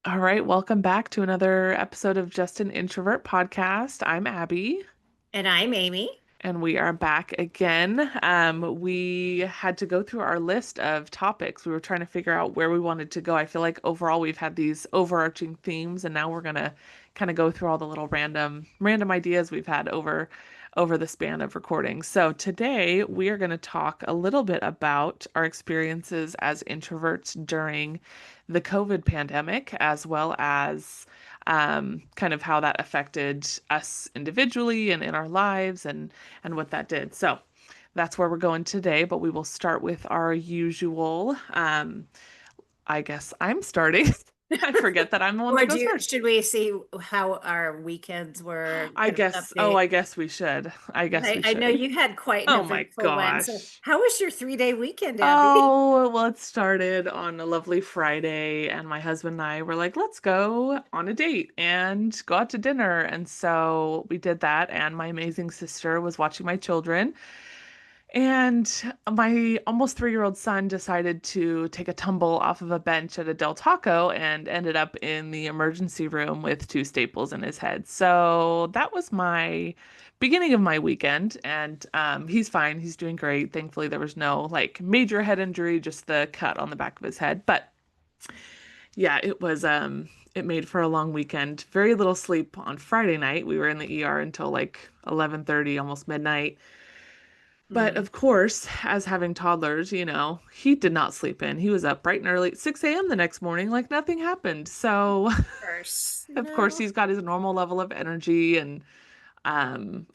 All right, welcome back to another episode of Just an Introvert podcast. I'm Abbie, And I'm Amy. and we are back again. We had to go through our list of topics. We were trying to figure out where we wanted to go. I feel like overall we've had these overarching themes, and now we're gonna kind of go through all the little random ideas we've had over the span of recording. So today we are going to talk a little bit about our experiences as introverts during the COVID pandemic, as well as kind of how that affected us individually and in our lives and what that did. So that's where we're going today, but we will start with our usual. I guess I'm starting. I forget that I'm the one that Or goes first. should we see how our weekends were I kind of guess, oh, update? I guess we should. I guess we I know should. you had quite an Oh my eventful one. So gosh. how was your 3-day weekend, Abby? Oh, well, it started on a lovely Friday, and my husband and I were like, let's go on a date and go out to dinner. And so we did that, and my amazing sister was watching my children. And my almost 3-year-old son decided to take a tumble off of a bench at a Del Taco and ended up in the emergency room with two staples in his head. So that was my beginning of my weekend. And he's fine. He's doing great. Thankfully, there was no like major head injury, just the cut on the back of his head. But yeah, it made for a long weekend. Very little sleep on Friday night. We were in the ER until like 11:30, almost midnight. But Mm, of course, as having toddlers, he did not sleep in. He was up bright and early at 6 a.m. the next morning like nothing happened. So, of course. of course, No. he's got his normal level of energy and I'm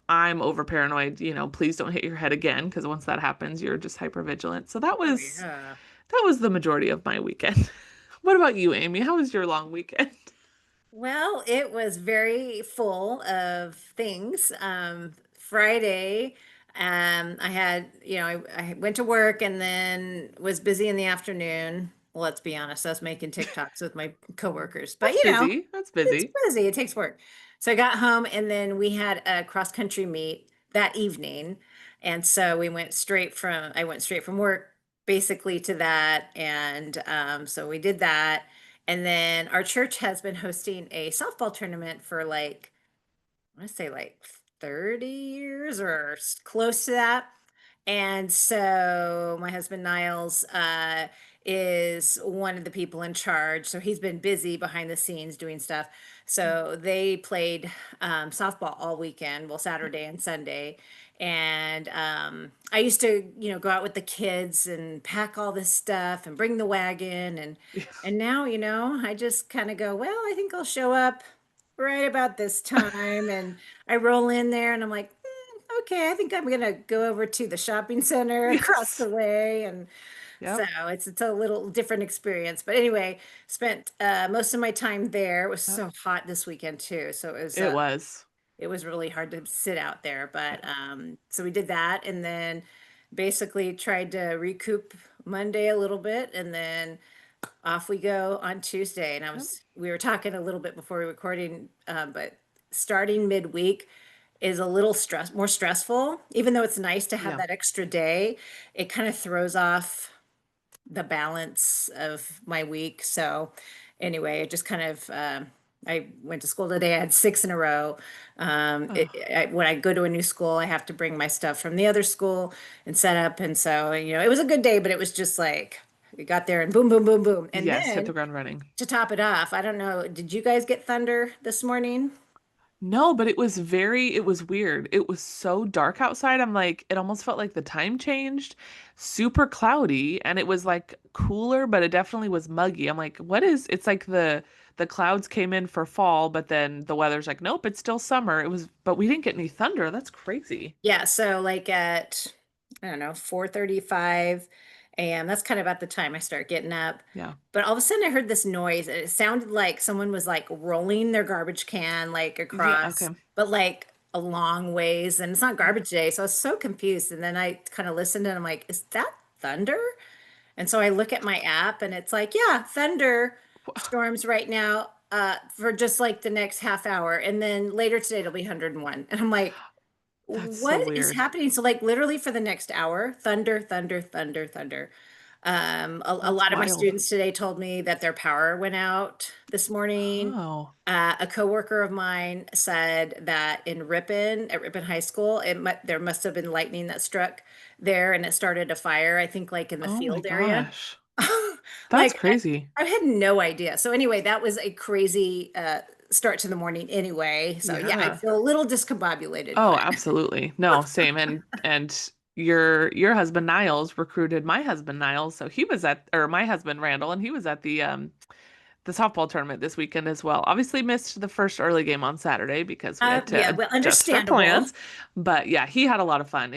over paranoid, please don't hit your head again because once that happens, you're just hyper vigilant. So that Oh was yeah. that was the majority of my weekend. What about you, Amy? How was your long weekend? Well, it was very full of things. Friday, I had, I went to work and then was busy in the afternoon. Well, let's be honest, I was making TikToks with my coworkers, but That's busy. That's it's busy. busy. It takes work. So I got home and then we had a cross country meet that evening. And so I went straight from work basically to that. And so we did that. And then our church has been hosting a softball tournament for like, I want to say like 30 years or close to that. And so my husband Niles is one of the people in charge. So he's been busy behind the scenes doing stuff. So they played softball all weekend, well, Saturday and Sunday. And I used to, go out with the kids and pack all this stuff and bring the wagon. And now, I just kind of go, well, I think I'll show up right about this time. And I roll in there and I'm like, okay, I think I'm gonna go over to the shopping center across Yes. the way, and so Yep. it's a little different experience. But anyway, spent most of my time there. It was Yep. so hot this weekend too, so It was. it was really hard to sit out there. But Yep. so we did that, and then basically tried to recoup Monday a little bit, and then off we go on Tuesday. And Yep. we were talking a little bit before we were recording, but starting midweek is a little more stressful. Even though it's nice to have Yeah. that extra day, it kind of throws off the balance of my week. So anyway, it just kind of, I went to school today. I had six in a row. Oh, When I go to a new school, I have to bring my stuff from the other school and set up. And so, it was a good day, but it was just like, we got there and boom, boom, boom, boom. And yes, hit then the ground running. to top it off, I don't know, did you guys get thunder this morning? No, but it was weird. It was so dark outside. I'm like, it almost felt like the time changed. Super cloudy, and it was like cooler, but it definitely was muggy. I'm like, it's like the clouds came in for fall, but then the weather's like, nope, it's still summer. But we didn't get any thunder. That's crazy. Yeah, so like at I don't know, 4:35 a.m. That's kind of at the time I start getting up. Yeah. But all of a sudden I heard this noise and it sounded like someone was like rolling their garbage can like Yeah, okay. across, but like a long ways. And it's not garbage day. So I was so confused. And then I kind of listened and I'm like, is that thunder? And so I look at my app and it's like, yeah, thunder storms right now for just like the next half hour. And then later today it'll be 101. And I'm like, That's so what is weird. happening? So like literally for the next hour, thunder, thunder, thunder, thunder. A That's lot of my wild. students today told me that their power went out this morning. Oh. A coworker of mine said that in Ripon, at Ripon High School, there must have been lightning that struck there and it started a fire, I think like in the Oh my field area. gosh. That's Like crazy. I had no idea. So anyway, that was a crazy start to the morning anyway. So yeah, I Yeah. feel a little discombobulated, Oh, but absolutely. No, same. And your husband Niles recruited my husband Niles, so he was at or my husband Randall, and he was at the softball tournament this weekend as well. Obviously missed the first early game on Saturday because we had to yeah, well, adjust our understandable. plans. But yeah, he had a lot of fun.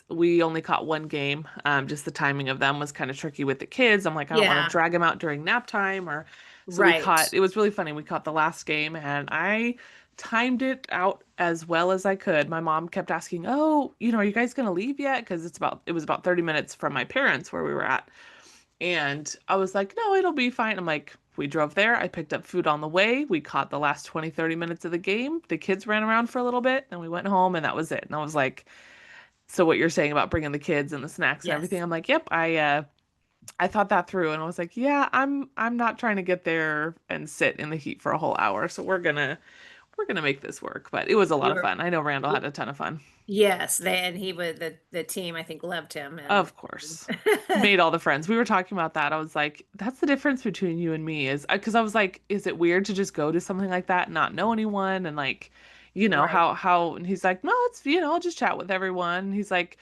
We only caught one game. Just the timing of them was kind of tricky with the kids. I'm like, I don't want to Yeah, drag them out during nap time or so we right. caught, it was really funny. We caught the last game and I timed it out as well as I could. My mom kept asking, "Oh, are you guys going to leave yet?" Because it was about 30 minutes from my parents where we were at. And I was like, no, it'll be fine. I'm like, we drove there. I picked up food on the way. We caught the last 20, 30 minutes of the game. The kids ran around for a little bit, and we went home, and that was it. And I was like, so what you're saying about bringing the kids and the snacks and everything, Yes. I'm like, yep, I thought that through, and I was like, yeah, I'm not trying to get there and sit in the heat for a whole hour. So we're gonna make this work. But it was a lot You of were, fun. I know Randall had a ton of fun. yes, and he was the team I think loved him and Of course. Made all the friends. We were talking about that. I was like, that's the difference between you and me is because I was like, is it weird to just go to something like that and not know anyone and like, right. how and he's like, no, it's I'll just chat with everyone. He's like,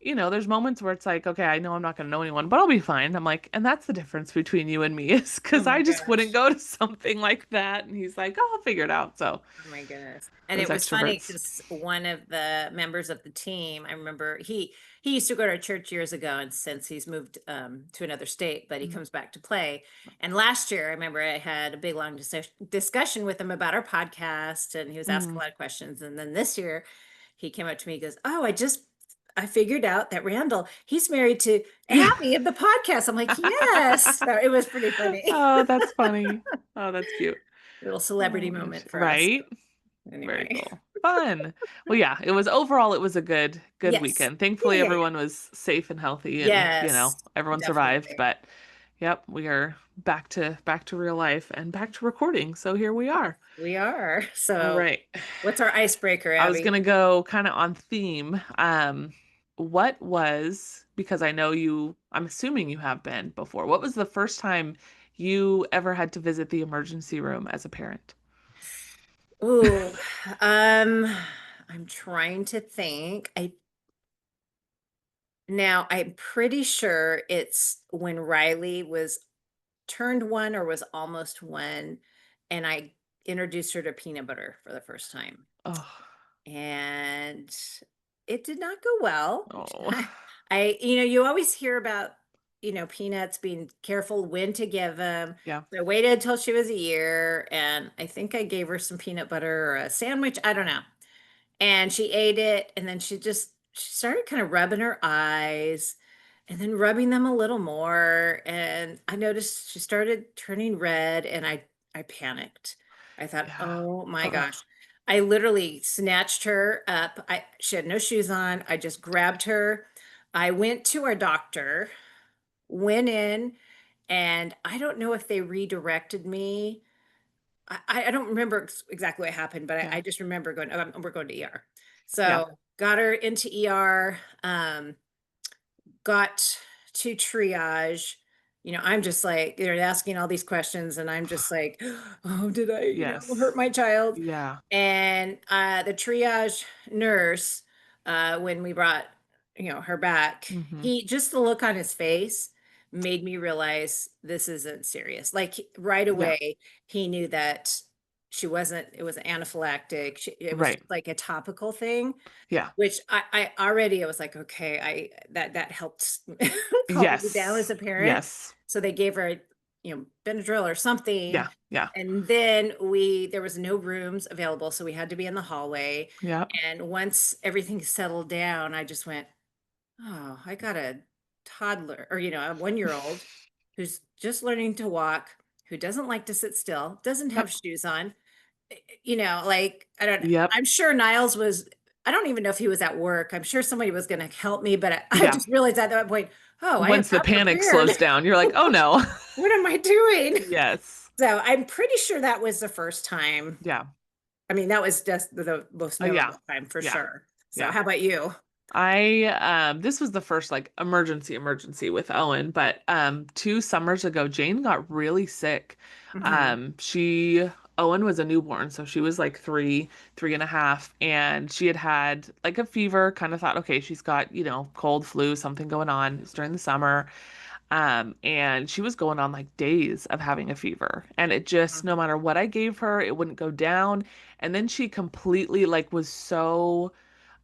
there's moments where it's like, okay, I know I'm not gonna know anyone, but I'll be fine. I'm like, and that's the difference between you and me is Oh because my I just wouldn't gosh. go to something like that. And he's like, oh, I'll figure it out. So Oh my goodness. And those it was funny extroverts. because one of the members of the team, I remember he used to go to our church years ago, and since he's moved to another state, but he Mm. comes back to play. And last year, I remember I had a big long discussion with him about our podcast, and he was asking a Mm. lot of questions. And then this year, he came up to me, he goes, "Oh, I figured out that Randall, he's married to Abbie of the podcast." I'm like, "Yes." So it was pretty funny. Oh, that's funny. Oh, that's cute. Little Oh celebrity gosh. moment for us. Right? Very Anyway. cool. Fun. Well, yeah, it was a good Yes. weekend. Yeah, Thankfully yeah, yeah. everyone was safe and healthy and, Yes, everyone survived, definitely. but yep, we are back to real life and back to recording. So here we Yes, are. we are. All So, right. what's our icebreaker, I was Abby? gonna go kind of on theme. What was, because I'm assuming you have been before. What was the first time you ever had to visit the emergency room as a parent? Ooh, um, I'm trying to think. I'm pretty sure it's when Riley was turned one or was almost one, and I introduced her to peanut butter for the first time. Oh, And it did not go well. oh, You always hear about, peanuts being careful when to give them. yeah. So I waited until she was a year, and I think I gave her some peanut butter or a sandwich. I don't know. And she ate it, and then she started kind of rubbing her eyes and then rubbing them a little more. And I noticed she started turning red, and I panicked. I thought, Yeah. oh my Ugh. gosh. I literally snatched her up. She had no shoes on. I just grabbed her. I went to our doctor, went in, and I don't know if they redirected me. I don't remember exactly what happened, but Yeah. I just remember going, "Oh, we're going to ER." Yeah. So got her into ER, got to triage. I'm just like, they're asking all these questions, and I'm just like, oh, did I, hurt Yes. my child? Yeah. And the triage nurse, when we brought, her back, Hmm. he just the look on his face made me realize this isn't serious. Like right Yeah. away, he knew that she wasn't, it was anaphylactic. It was Right. just like a topical thing, Yeah. which I was like, okay, that helped calm me down as Yes. a parent. Yes. So they gave her, Benadryl or something. Yeah. Yeah. And then there was no rooms available, so we had to be in the hallway. Yeah. And once everything settled down, I just went, oh, I got a toddler or, a 1-year-old who's just learning to walk, who doesn't like to sit still, doesn't have Yep. shoes on. Like, Yep. I'm sure Niles was, I don't even know if he was at work. I'm sure somebody was going to help me, but I Yeah. just realized at that point, Oh, I am Once the not panic prepared. slows down, you're like, oh no. What am I doing? Yes. So I'm pretty sure that was the first time. Yeah. I mean, that was just the most Yeah. memorable time for Yeah. sure. So Yeah. how about you? This was the first like emergency with Owen, but 2 summers ago Jane got really sick. Hmm. She Owen was a newborn, so she was like 3.5, and she had like a fever, kind of thought, okay, she's got, cold, flu, something going on. It's during the summer. And she was going on like days of having a fever. And it just, no matter what I gave her, it wouldn't go down. And then she completely like was so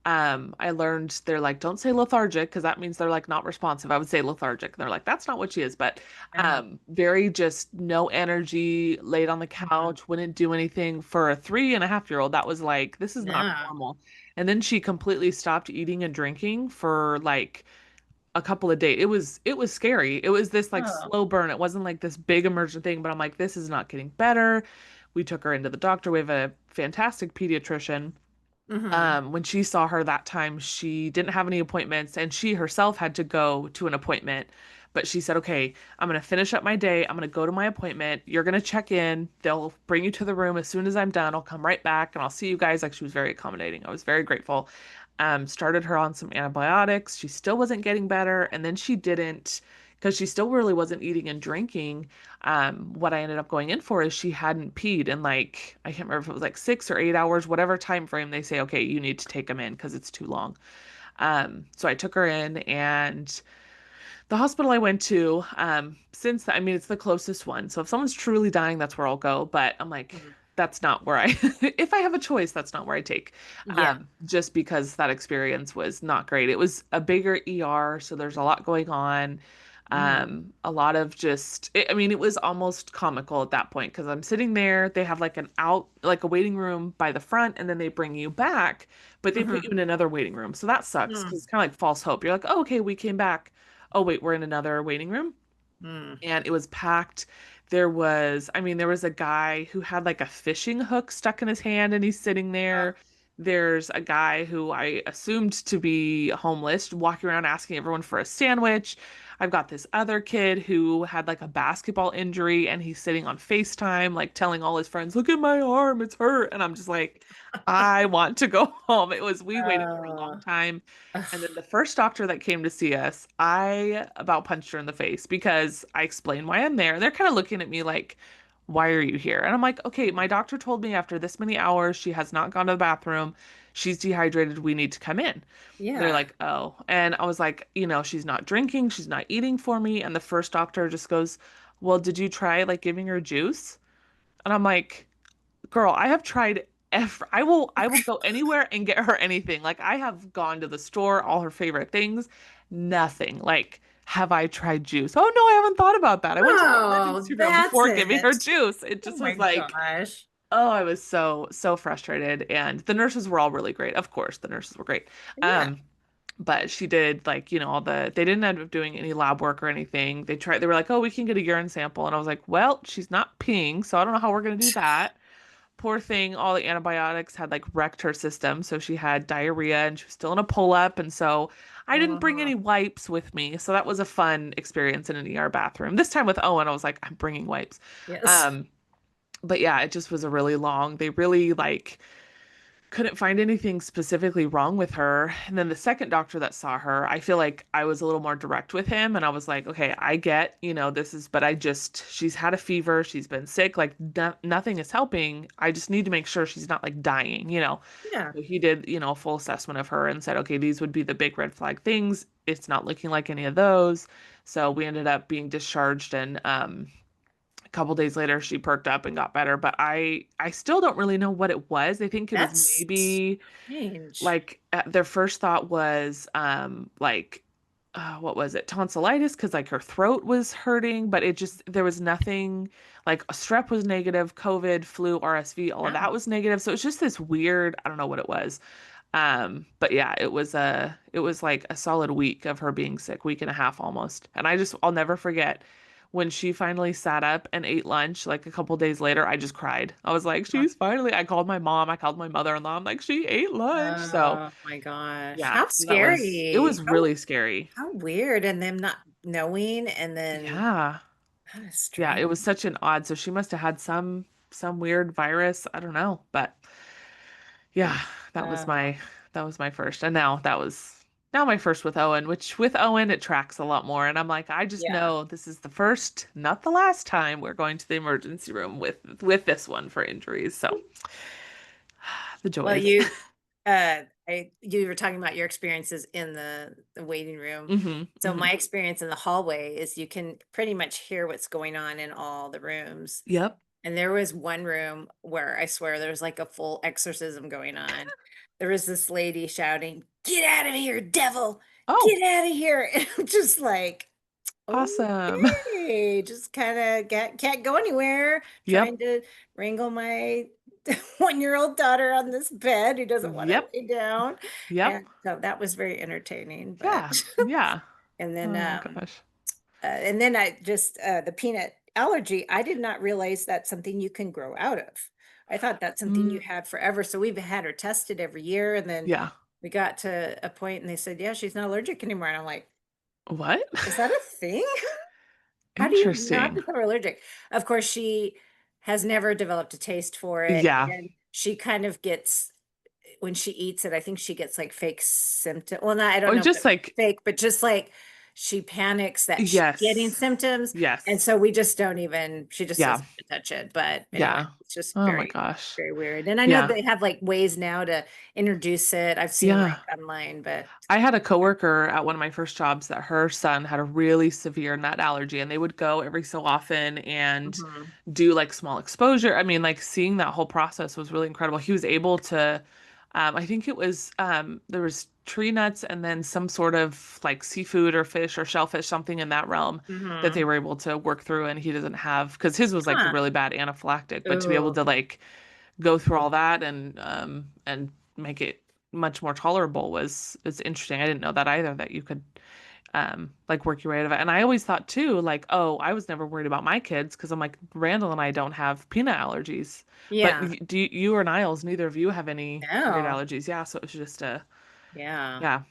I learned they're like, don't say lethargic because that means they're like not responsive. I would say lethargic. They're like, that's not what she is, but Yeah. very just no energy, laid on the Mhm. couch, wouldn't do anything for a 3.5-year-old. That was like, this is not No. normal. And then she completely stopped eating and drinking for like a couple of days. It was scary. It was this like Oh. slow burn. It wasn't like this big emergent thing, but I'm like, this is not getting better. We took her into the doctor. We have a fantastic pediatrician. Hmm. When she saw her that time, she didn't have any appointments and she herself had to go to an appointment. But she said, okay, I'm going to finish up my day. I'm going to go to my appointment. You're going to check in. They'll bring you to the room. As soon as I'm done, I'll come right back and I'll see you guys. Like she was very accommodating. I was very grateful. Started her on some antibiotics. She still wasn't getting better. And then she didn't, because she still really wasn't eating and drinking. What I ended up going in for is she hadn't peed in like, I can't remember if it was like 6 or 8 hours, whatever time frame they say, okay, you need to take them in because it's too long. So I took her in, and the hospital I went to, I mean, it's the closest one. So if someone's truly dying, that's where I'll go. But I'm like, Mhm. that's not where if I have a choice, that's not where I take. Yeah. Just because that experience was not great. It was a bigger ER, so there's a lot going on. Mm. A lot of I mean, it was almost comical at that point because I'm sitting there. They have like a waiting room by the front, and then they bring you back, but they put you Hmm. in another waiting room. So that sucks because it's kind of like false hope. You're like, oh, okay, we came back. Oh, wait, we're in another waiting room. Mm. And it was packed. I mean, there was a guy who had like a fishing hook stuck in his hand and he's sitting Oh. there. There's a guy who I assumed to be homeless walking around asking everyone for a sandwich. I've got this other kid who had like a basketball injury and he's sitting on FaceTime, like telling all his friends, look at my arm, it's hurt. And I'm just like, I want to go home. We waited for a long Oh. time. And then Ugh. the first doctor that came to see us, I about punched her in the face because I explained why I'm there. And they're kind of looking at me like, why are you here? And I'm like, okay, my doctor told me after this many hours, she has not gone to the bathroom. She's dehydrated. We need to come in. They're Yeah. like, oh. And I was like, she's not drinking. She's not eating for me. And the first doctor just goes, well, did you try like giving her juice? And I'm like, girl, I have tried I will go anywhere and get her anything. Like I have gone to the store, all her favorite things, nothing. Like, have I tried juice? Oh no, I haven't thought about that. I went to the Oh, emergency room that's before giving her it. juice. It Oh just my was like, gosh. oh, I was so frustrated. And the nurses were all really great. Of course, the nurses were great. Yeah. Um, but she did like, they didn't end up doing any lab work or anything. They were like, oh, we can get a urine sample. And I was like, well, she's not peeing, so I don't know how we're gonna do that. Poor thing, all the antibiotics had like wrecked her system. So she had diarrhea and she was still in a pull-up. And so I didn't bring Oh, any wipes with me. So that was a fun experience in an ER bathroom. This time with Owen, I was like, I'm bringing wipes. yes. Um, but yeah, it just was a really long, they really like couldn't find anything specifically wrong with her. And then the second doctor that saw her, I feel like I was a little more direct with him. And I was like, okay, I get, this is, but she's had a fever. She's been sick. Like nothing is helping. I just need to make sure she's not like dying. Yeah. So he did, a full assessment of her and said, okay, these would be the big red flag things. It's not looking like any of those. So we ended up being discharged, and a couple days later she perked up and got better, but I still don't really know what it was. I think it was That's maybe strange. like their first thought was like what was it, tonsillitis, because like her throat was hurting, but there was nothing. Like a strep was negative, COVID, flu, RSV, all of that Oh. was negative, so it's just this weird, I don't know what it was. But yeah, it was like a solid week of her being sick, week and a half almost. And I'll never forget when she finally sat up and ate lunch, like a couple days later, I just cried. I was like, I called my mom, I called my mother-in-law. I'm like, she ate lunch. So Oh my gosh. yeah, How it scary. was really scary. How weird. And them not knowing, and then Yeah. that is Yeah, it was strange. such an odd. So she must have had some weird virus. I don't know, but yeah, that was Uh, my first. And now my first with Owen, which with Owen it tracks a lot more. And I'm like, I just yeah. know this is the first, not the last time we're going to the emergency room with this one for injuries. So the Well, joys. you were talking about your experiences in the waiting room. Hmm. So Hmm. my experience in the hallway is you can pretty much hear what's going on in all the rooms. Yep. And there was one room where I swear there was like a full exorcism going on. There was this lady shouting, "Get out of here, devil! Oh, Get out of here!" And I'm just like, awesome. okay, just kind of can't go anywhere. Trying Yep. to wrangle my 1-year-old daughter on this bed who doesn't want to Yep. lay down. Yep. And so that was very entertaining. But Yeah. Yeah. and then Oh my gosh. I just the peanut allergy, I did not realize that's something you can grow out of. I thought that's something you Mm, had forever. So we've had her tested every year, and then yeah. we got to a point and they said, yeah, she's not allergic anymore. And I'm like, What? is that a thing? How do you not Interesting. become allergic? Of course, she has never developed a taste for it, Yeah. and she kind of gets when she eats it, I think she gets like fake symptom. Well, not I don't Or know if just it's like, fake, but just like she panics that she's getting yes. symptoms, and Yes. so we just don't even. She just Yeah. doesn't even touch it. But anyway, Yeah. it's just Oh my very, gosh. very weird. And I know Yeah. they have like ways now to introduce it. I've seen Yeah. like online, but I had a coworker at one of my first jobs that her son had a really severe nut allergy, and they would go every so often and mhm. do like small exposure. I mean, like seeing that whole process was really incredible. He was able to, I think it was, there was tree nuts and then some sort of like seafood or fish or shellfish, something in that realm that they Mhm. were able to work through. And he doesn't have, because his was like the Huh. really bad anaphylactic, but to be able Ooh. to like go through all that and make it much more tolerable was interesting. I didn't know that either, that you could like work your way out of it. And I always thought too, like, oh, I was never worried about my kids because I'm like, Randall and I don't have peanut allergies. But Yeah. do you or Niles, neither of you have any weird No. allergies? Yeah, so it was just Yeah. yeah,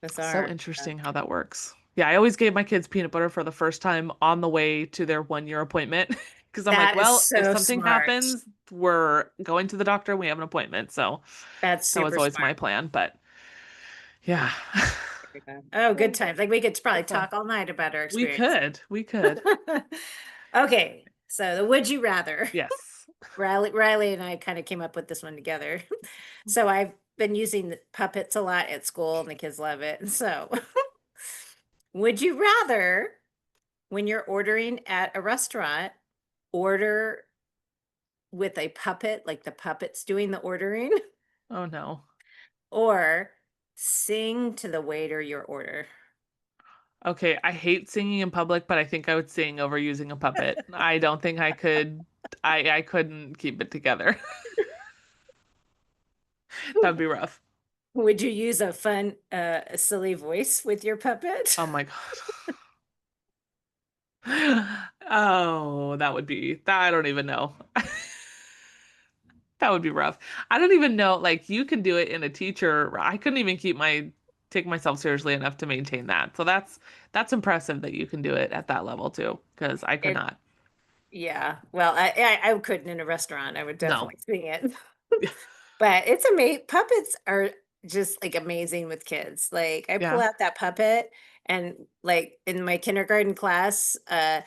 so Bizarre. interesting how that works. Yeah, I always gave my kids peanut butter for the first time on the way to their 1 year appointment because I'm like, That is well, if so something smart. happens, we're going to the doctor, we have an appointment. So That's that was super always smart. my plan. But yeah. Very good. Oh, good times. Like we could So probably fun. talk all night about our We experience. could. We could. Okay, so the would you rather. Yes. Riley and I kind of came up with this one together. So I've been using the puppets a lot at school and the kids love it. So would you rather, when you're ordering at a restaurant, order with a puppet, like the puppet's doing the ordering, Oh no. or sing to the waiter your order? Okay, I hate singing in public, but I think I would sing over using a puppet. I don't think I could I couldn't keep it together. That'd be rough. Would you use a fun, a silly voice with your puppet? Oh my God. Oh, that would be that I don't even know. That would be rough. I don't even know, like you can do it in a teacher. I couldn't even take myself seriously enough to maintain that. So that's impressive that you can do it at that level too, because I could It, not. yeah. Well, I couldn't in a restaurant. I would No. definitely sing it. But it's amazing. Puppets are just like amazing with kids. Like I pull Yeah. out that puppet and like in my kindergarten class, I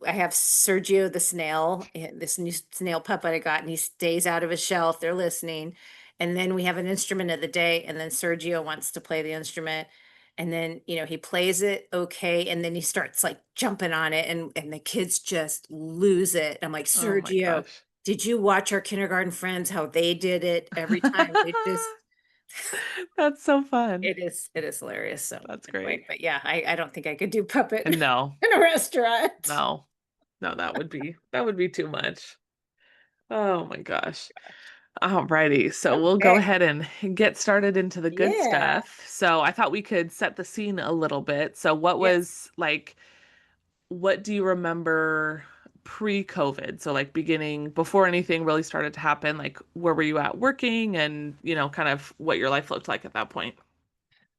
have Sergio the snail, this new snail puppet I got, and he stays out of his shelf. They're listening. And then we have an instrument of the day, and then Sergio wants to play the instrument. And then, he plays it okay, and then he starts like jumping on it, and the kids just lose it. I'm like, Oh my Sergio, gosh. did you watch our kindergarten friends how they did it every time? They just That's so fun. it is hilarious. So That's anyway, great. but yeah, I don't think I could do puppet And no, in a restaurant. no, no, that would be too much. Oh my gosh. Alrighty, so we'll go Okay. ahead and get started into the good Yeah. stuff. So I thought we could set the scene a little bit. So Yes. what do you remember pre-COVID? So like beginning before anything really started to happen, like where were you at working and kind of what your life looked like at that point?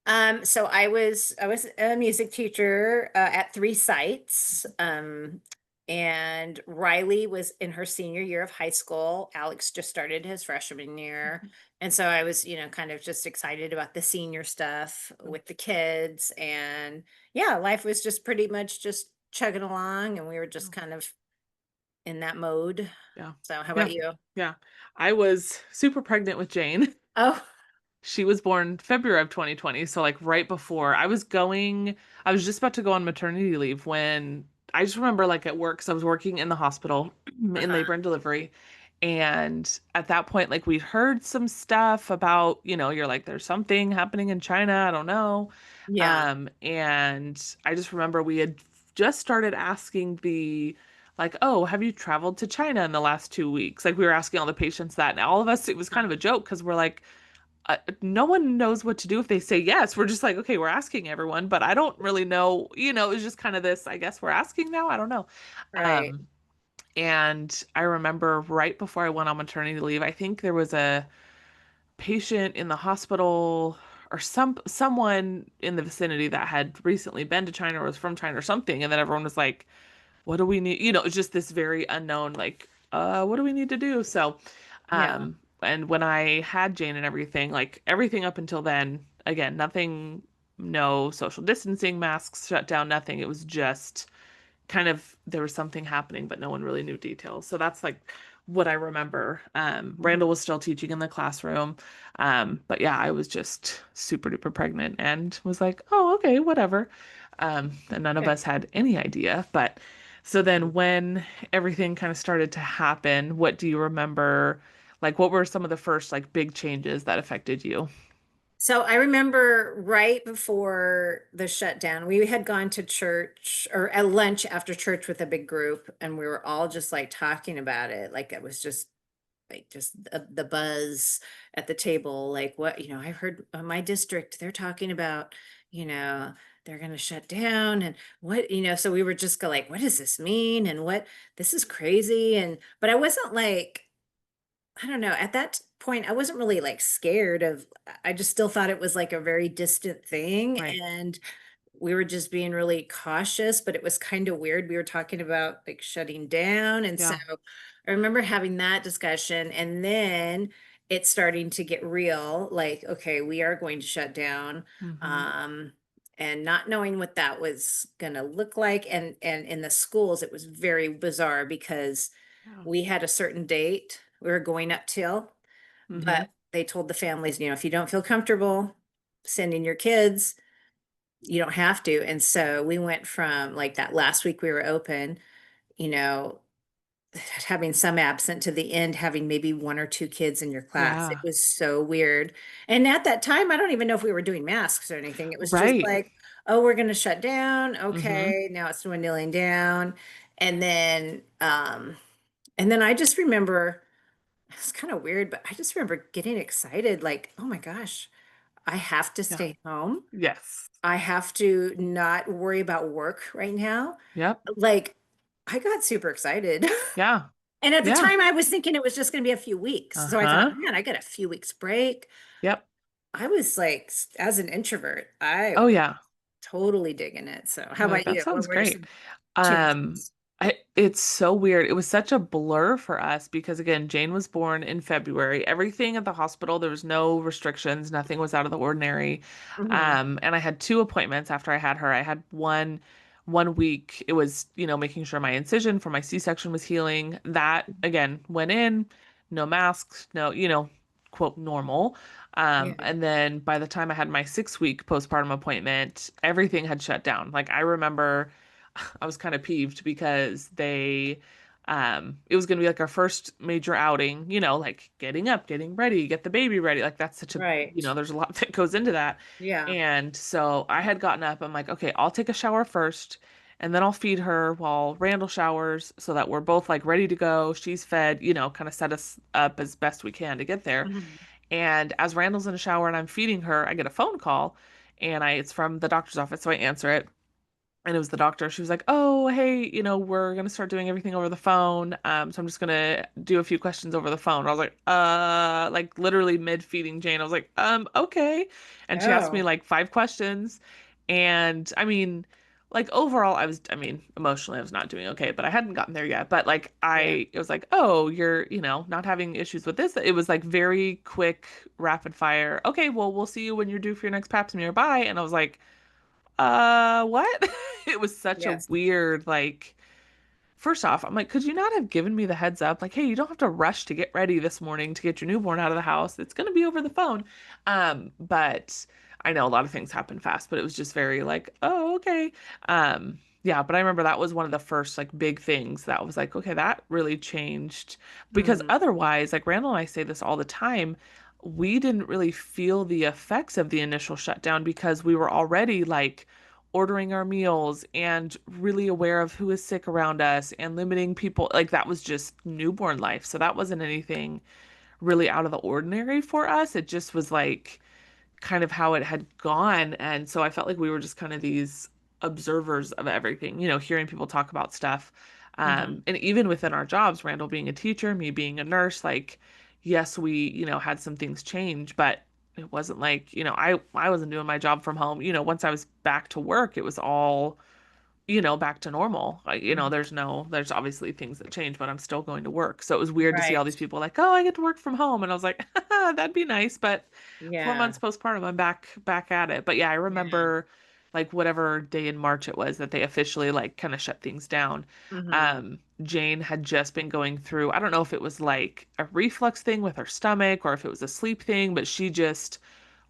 So I was a music teacher at three sites. And Riley was in her senior year of high school. Alex just started his freshman year. And so I was, kind of just excited about the senior stuff with the kids. And yeah, life was just pretty much just chugging along, and we were just kind of in that mode. Yeah. So how Yeah. about you? Yeah. I was super pregnant with Jane. Oh, She was born February of 2020, so like right before I was just about to go on maternity leave when I just remember like at work, so I was working in the hospital in uh-huh. labor and delivery. And at that point, like we'd heard some stuff about, you're like, there's something happening in China, I don't know. Yeah. And I just remember we had just started asking like, oh, have you traveled to China in the last 2 weeks? Like we were asking all the patients that, and all of us, it was kind of a joke because we're like, no one knows what to do if they say yes. We're just like, okay, we're asking everyone, but I don't really know. It's just kind of this, I guess we're asking now. I don't know. Right. Um, and I remember right before I went on maternity leave, I think there was a patient in the hospital or someone in the vicinity that had recently been to China or was from China or something. And then everyone was like, what do we need? It's just this very unknown, like, what do we need to do? So, Yeah. and when I had Jane and everything, like everything up until then, again, nothing, no social distancing, masks shut down, nothing. It was just kind of there was something happening, but no one really knew details. So that's like what I remember. Randall Mhm. was still teaching in the classroom. But yeah, I was just super duper pregnant and was like, oh, okay, whatever. And none of Okay. us had any idea. But so then when everything kind of started to happen, what do you remember? Like, what were some of the first like big changes that affected you? So I remember right before the shutdown, we had gone to church or at lunch after church with a big group, and we were all just like talking about it. Like it was just like just the buzz at the table. Like what, I heard my district, they're talking about, you know, they're going to shut down, and what, so we were just like, what does this mean? And what, this is crazy. But I wasn't like, I don't know. At that point, I wasn't really like scared of, I just still thought it was like a very distant thing. Right. And we were just being really cautious, but it was kind of weird. We were talking about like shutting down. And so Yeah. I remember having that discussion, and then it's starting to get real. Like, okay, we are going to shut down. Mm-hmm. Um, and not knowing what that was going to look like. And in the schools, it was very bizarre because Yeah. we had a certain date we were going up till, Mm-hmm. but they told the families, if you don't feel comfortable sending your kids, you don't have to. And so we went from like that last week we were open, you know, having some absent to the end, having maybe one or two kids in your class. It Yeah. was so weird. And at that time, I don't even know if we were doing masks or anything. It was just Right. like, oh, we're going to shut down. Mm-hmm. Okay. Now it's dwindling down. And then I just remember, it's kind of weird, but I just remember getting excited, like, oh my gosh, I have to Yeah. stay home. Yes. I have to not worry about work right now. Yep. Like, I got super excited. Yeah. And at the Yeah. time, I was thinking it was just going to be a few weeks. So I thought, Uh-huh. man, I got a few weeks break. Yep. I was like, as an introvert, I Oh was yeah. totally digging it. So how You're like, about that you? sounds What were great. some Um, changes? it's so weird. It was such a blur for us because again, Jane was born in February. Everything at the hospital, there was no restrictions, nothing was out of the ordinary. Hmm. And I had two appointments after I had her. I had one week. It was, making sure my incision for my C-section was healing. That again went in, no masks, no, quote normal. Yeah. And then by the time I had my 6 week postpartum appointment, everything had shut down. Like I remember I was kind of peeved because it was going to be like our first major outing, like getting up, getting ready, get the baby ready. Like that's such a, Right. there's a lot that goes into that. Yeah. And so I had gotten up. I'm like, okay, I'll take a shower first and then I'll feed her while Randall showers so that we're both like ready to go. She's fed, kind of set us up as best we can to get there. Mhm. And as Randall's in the shower and I'm feeding her, I get a phone call and it's from the doctor's office. So I answer it and it was the doctor. She was like, "Oh, hey, we're gonna start doing everything over the phone. So I'm just gonna do a few questions over the phone." I was like, like literally mid feeding Jane. I was like, okay. And she asked me Oh, like 5 questions, and I mean, like overall, I mean, emotionally, I was not doing okay, but I hadn't gotten there yet. But like, yeah, it was like, oh, you're, not having issues with this. It was like very quick, rapid fire. Okay, well, we'll see you when you're due for your next pap smear. Bye. And I was like, what? It was such a yes. weird, like, first off, I'm like, could you not have given me the heads up? Like, hey, you don't have to rush to get ready this morning to get your newborn out of the house. It's going to be over the phone. But I know a lot of things happen fast, but it was just very like, oh, okay. Yeah, but I remember that was one of the first like big things that was like, okay, that really changed because Hmm. otherwise, like Randall and I say this all the time, we didn't really feel the effects of the initial shutdown because we were already like ordering our meals and really aware of who is sick around us and limiting people. Like that was just newborn life. So that wasn't anything really out of the ordinary for us. It just was like kind of how it had gone. And so I felt like we were just kind of these observers of everything, hearing people talk about stuff. Hmm. And even within our jobs, Randall being a teacher, me being a nurse, like, yes, we, had some things change, but it wasn't like, I wasn't doing my job from home. Once I was back to work, it was all back to normal. Hmm. There's obviously things that change, but I'm still going to work. So it was weird to see all these Right. people like, oh, I get to work from home. And I was like, that'd be nice. But four Yeah. months postpartum, I'm back at it. But yeah, I Yeah. remember like whatever day in March it was that they officially like kind of shut things down. Hmm. Jane had just been going through, I don't know if it was like a reflux thing with her stomach or if it was a sleep thing, but she just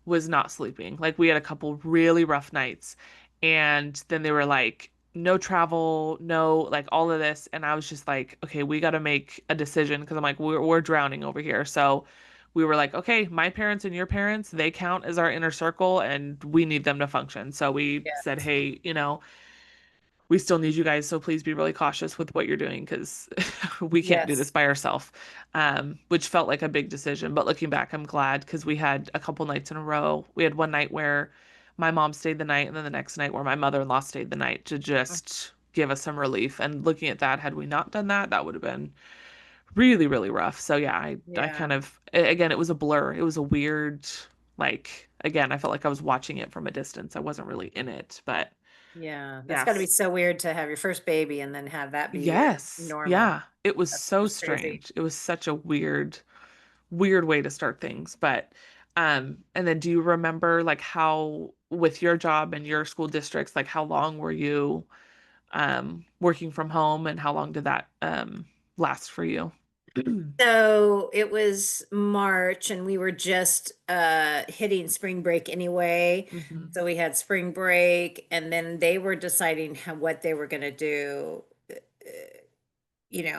was not sleeping. Like we had a couple really rough nights. And then they were like, no travel, no, like all of this. And I was just like, okay, we got to make a decision because I'm like, we're drowning over here. So we were like, okay, my parents and your parents, they count as our inner circle and we need them to function. So we said, Yes. hey, we still need you guys, so please be really cautious with what you're doing because we can't do this Yes. by ourselves. Which felt like a big decision. But looking back, I'm glad because we had a couple nights in a row. We had one night where my mom stayed the night, and then the next night where my mother-in-law stayed the night to just give us some relief. And looking at that, had we not done that, that would have been really, really rough. So yeah, I Yeah. kind of again, it was a blur. It was a weird, like again, I felt like I was watching it from a distance. I wasn't really in it, but Yeah. That's got to be yes. so weird to have your first baby and then have that be your Yes. normal. Yeah. It was That's so just crazy. strange. It was such a weird way to start things. But and then do you remember like how with your job and your school districts, like how long were you working from home and how long did that last for you? So it was March and we were just hitting spring break anyway. Hmm. So we had spring break and then they were deciding what they were going to do,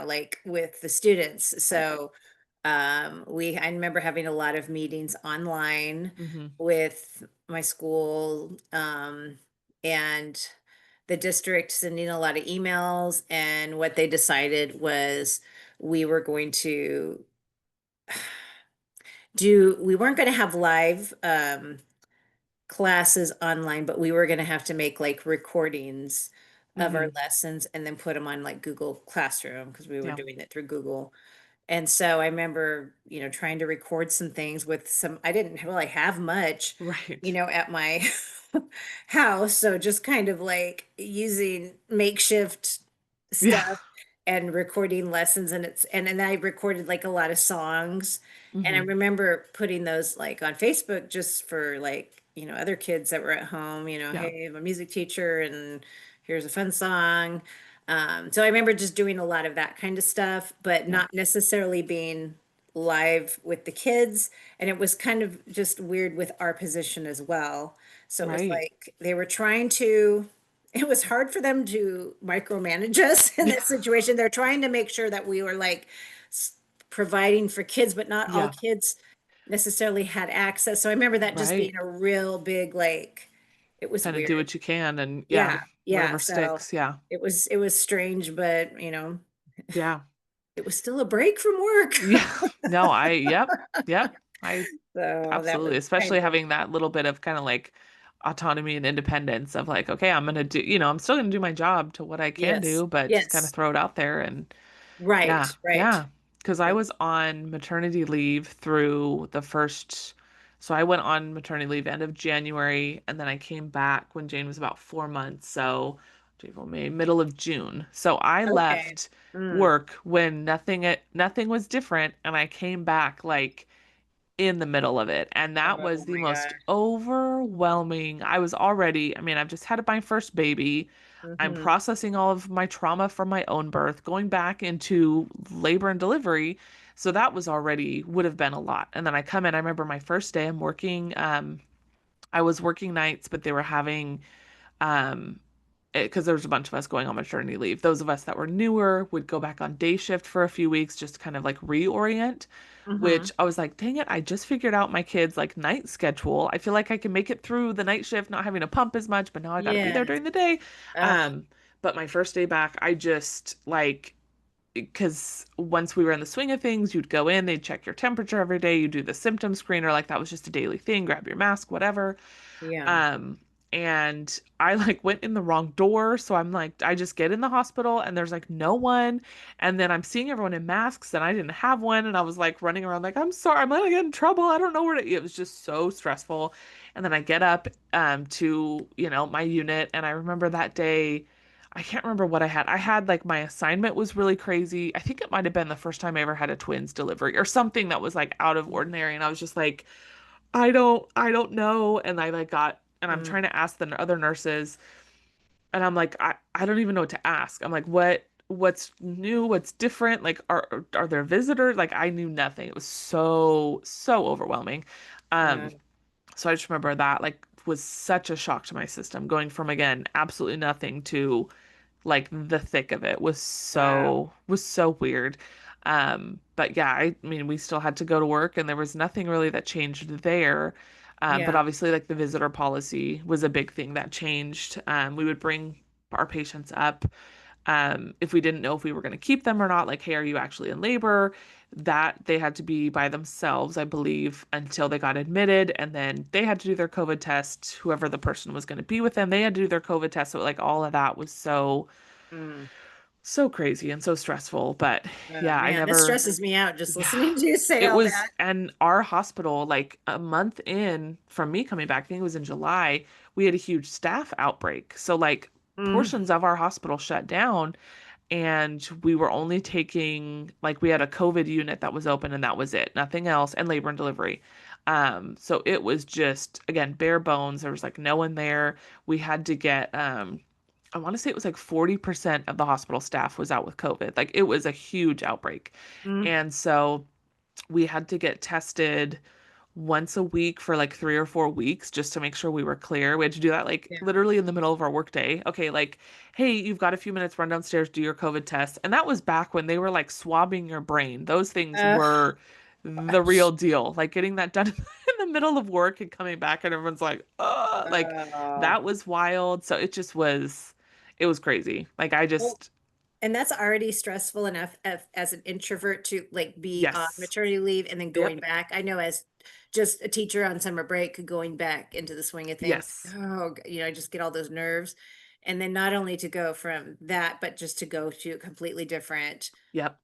like with the students. Right. So I remember having a lot of meetings online Hmm. with my school, and the district sending a lot of emails. And what they decided was we were going to we weren't going to have live classes online, but we were going to have to make like recordings of our Hmm. lessons and then put them on like Google Classroom because we were Yeah. doing it through Google. And so I remember, trying to record some things with I didn't really have much, Right. at my house. So just kind of like using makeshift Yeah. stuff and recording lessons. And then I recorded like a lot of songs. And I Hmm. remember putting those like on Facebook just for like, other kids that were at home, Yeah. hey, I'm a music teacher and here's a fun song. So I remember just doing a lot of that kind of stuff, but Yeah. not necessarily being live with the kids. And it was kind of just weird with our position as well. So it was Right. like they were trying to, it was hard for them to micromanage us in Yeah. that situation. They're trying to make sure that we were like providing for kids, but not all Yeah. kids necessarily had access. So I remember that just being Right. a real big, like, it was Kind of do weird. what you can and yeah, Yeah, yeah. whatever So sticks. Yeah. it was strange, but Yeah. it was still a break from work. Yeah. No, yep. Yep. I So that was absolutely, kind especially of, having that little bit of kind of like autonomy and independence of like, okay, I'm gonna do, I'm still gonna do my job to what I can Yes. do, but just kind of Yes. throw it out there. And Right. yeah, Right. yeah. Because I Yep. was on maternity leave through the first, so I went on maternity leave end of January, and then I came back when Jane was about 4 months. So April, May, middle of June. So I Okay. left Mm. work when nothing was different, and I came back like in the middle of it. And that Oh was the my most gosh. overwhelming. I was already, I mean, I've just had my first baby. I'm Hmm. processing all of my trauma from my own birth, going back into labor and delivery. So that was already would have been a lot. And then I come in, I remember my first day, I'm working, I was working nights, but they were having um because there was a bunch of us going on maternity leave. Those of us that were newer would go back on day shift for a few weeks just to kind of like reorient, which Hmm. I was like, dang it, I just figured out my kids' like night schedule. I feel like I can make it through the night shift not having to pump as much, but now I got to be there Yes. during the day. Ugh. Um, but my first day back, I just like because once we were in the swing of things, you'd go in, they'd check your temperature every day, you do the symptom screener, like that was just a daily thing, grab your mask, whatever. Yeah. Um, and I like went in the wrong door. So I'm like, I just get in the hospital and there's like no one. And then I'm seeing everyone in masks and I didn't have one. And I was like running around like, I'm sorry, I'm gonna get in trouble. I don't know where to. It was just so stressful. And then I get up to, my unit. And I remember that day, I can't remember what I had. I had like my assignment was really crazy. I think it might have been the first time I ever had a twins delivery or something that was like out of ordinary. And I was just like, I don't know. And I like got, and I'm Mm. trying to ask the other nurses, and I'm like, I don't even know what to ask. I'm like, what's new? What's different? Like, are there visitors? Like, I knew nothing. It was so overwhelming. Uh, Um, so I just remember that like was such a shock to my system, going from again absolutely nothing to like the thick of it wow. was so weird. But yeah, I mean, we still had to go to work, and there was nothing really that changed there. But Yeah. obviously, like the visitor policy was a big thing that changed. We would bring our patients up if we didn't know if we were going to keep them or not. Like, hey, are you actually in labor? That they had to be by themselves, I believe, until they got admitted, and then they had to do their COVID test. Whoever the person was going to be with them, they had to do their COVID test. So like all of that was Mm. so crazy and so stressful. But Oh yeah, I man, this never, stresses me out just yeah, listening to you say it all was, that. and our hospital, like a month in from me coming back, I think it was in July, we had a huge staff outbreak. So, like, Mm. portions of our hospital shut down, and we were only taking, like, we had a COVID unit that was open, and that was it, nothing else, and labor and delivery. So it was just, again, bare bones. There was like no one there. We had to get, I want to say it was like 40% of the hospital staff was out with COVID. Like it was a huge outbreak. Mm. And so we had to get tested once a week for like 3 or 4 weeks just to make sure we were clear. We had to do that like Yeah. literally in the middle of our workday. Okay, like, hey, you've got a few minutes, run downstairs, do your COVID test. And that was back when they were like swabbing your brain. Those things Oh were the real gosh. deal. Like getting that done in the middle of work and coming back and everyone's like Oh. that was wild. So it was crazy. Like I Well, just, and that's already stressful enough as an introvert to like be on yes. maternity leave and then going Yep. back. I know as just a teacher on summer break, going back into the swing of things. Yes. Oh, I just get all those nerves. And then not only to go from that, but just to go to a completely different Yep.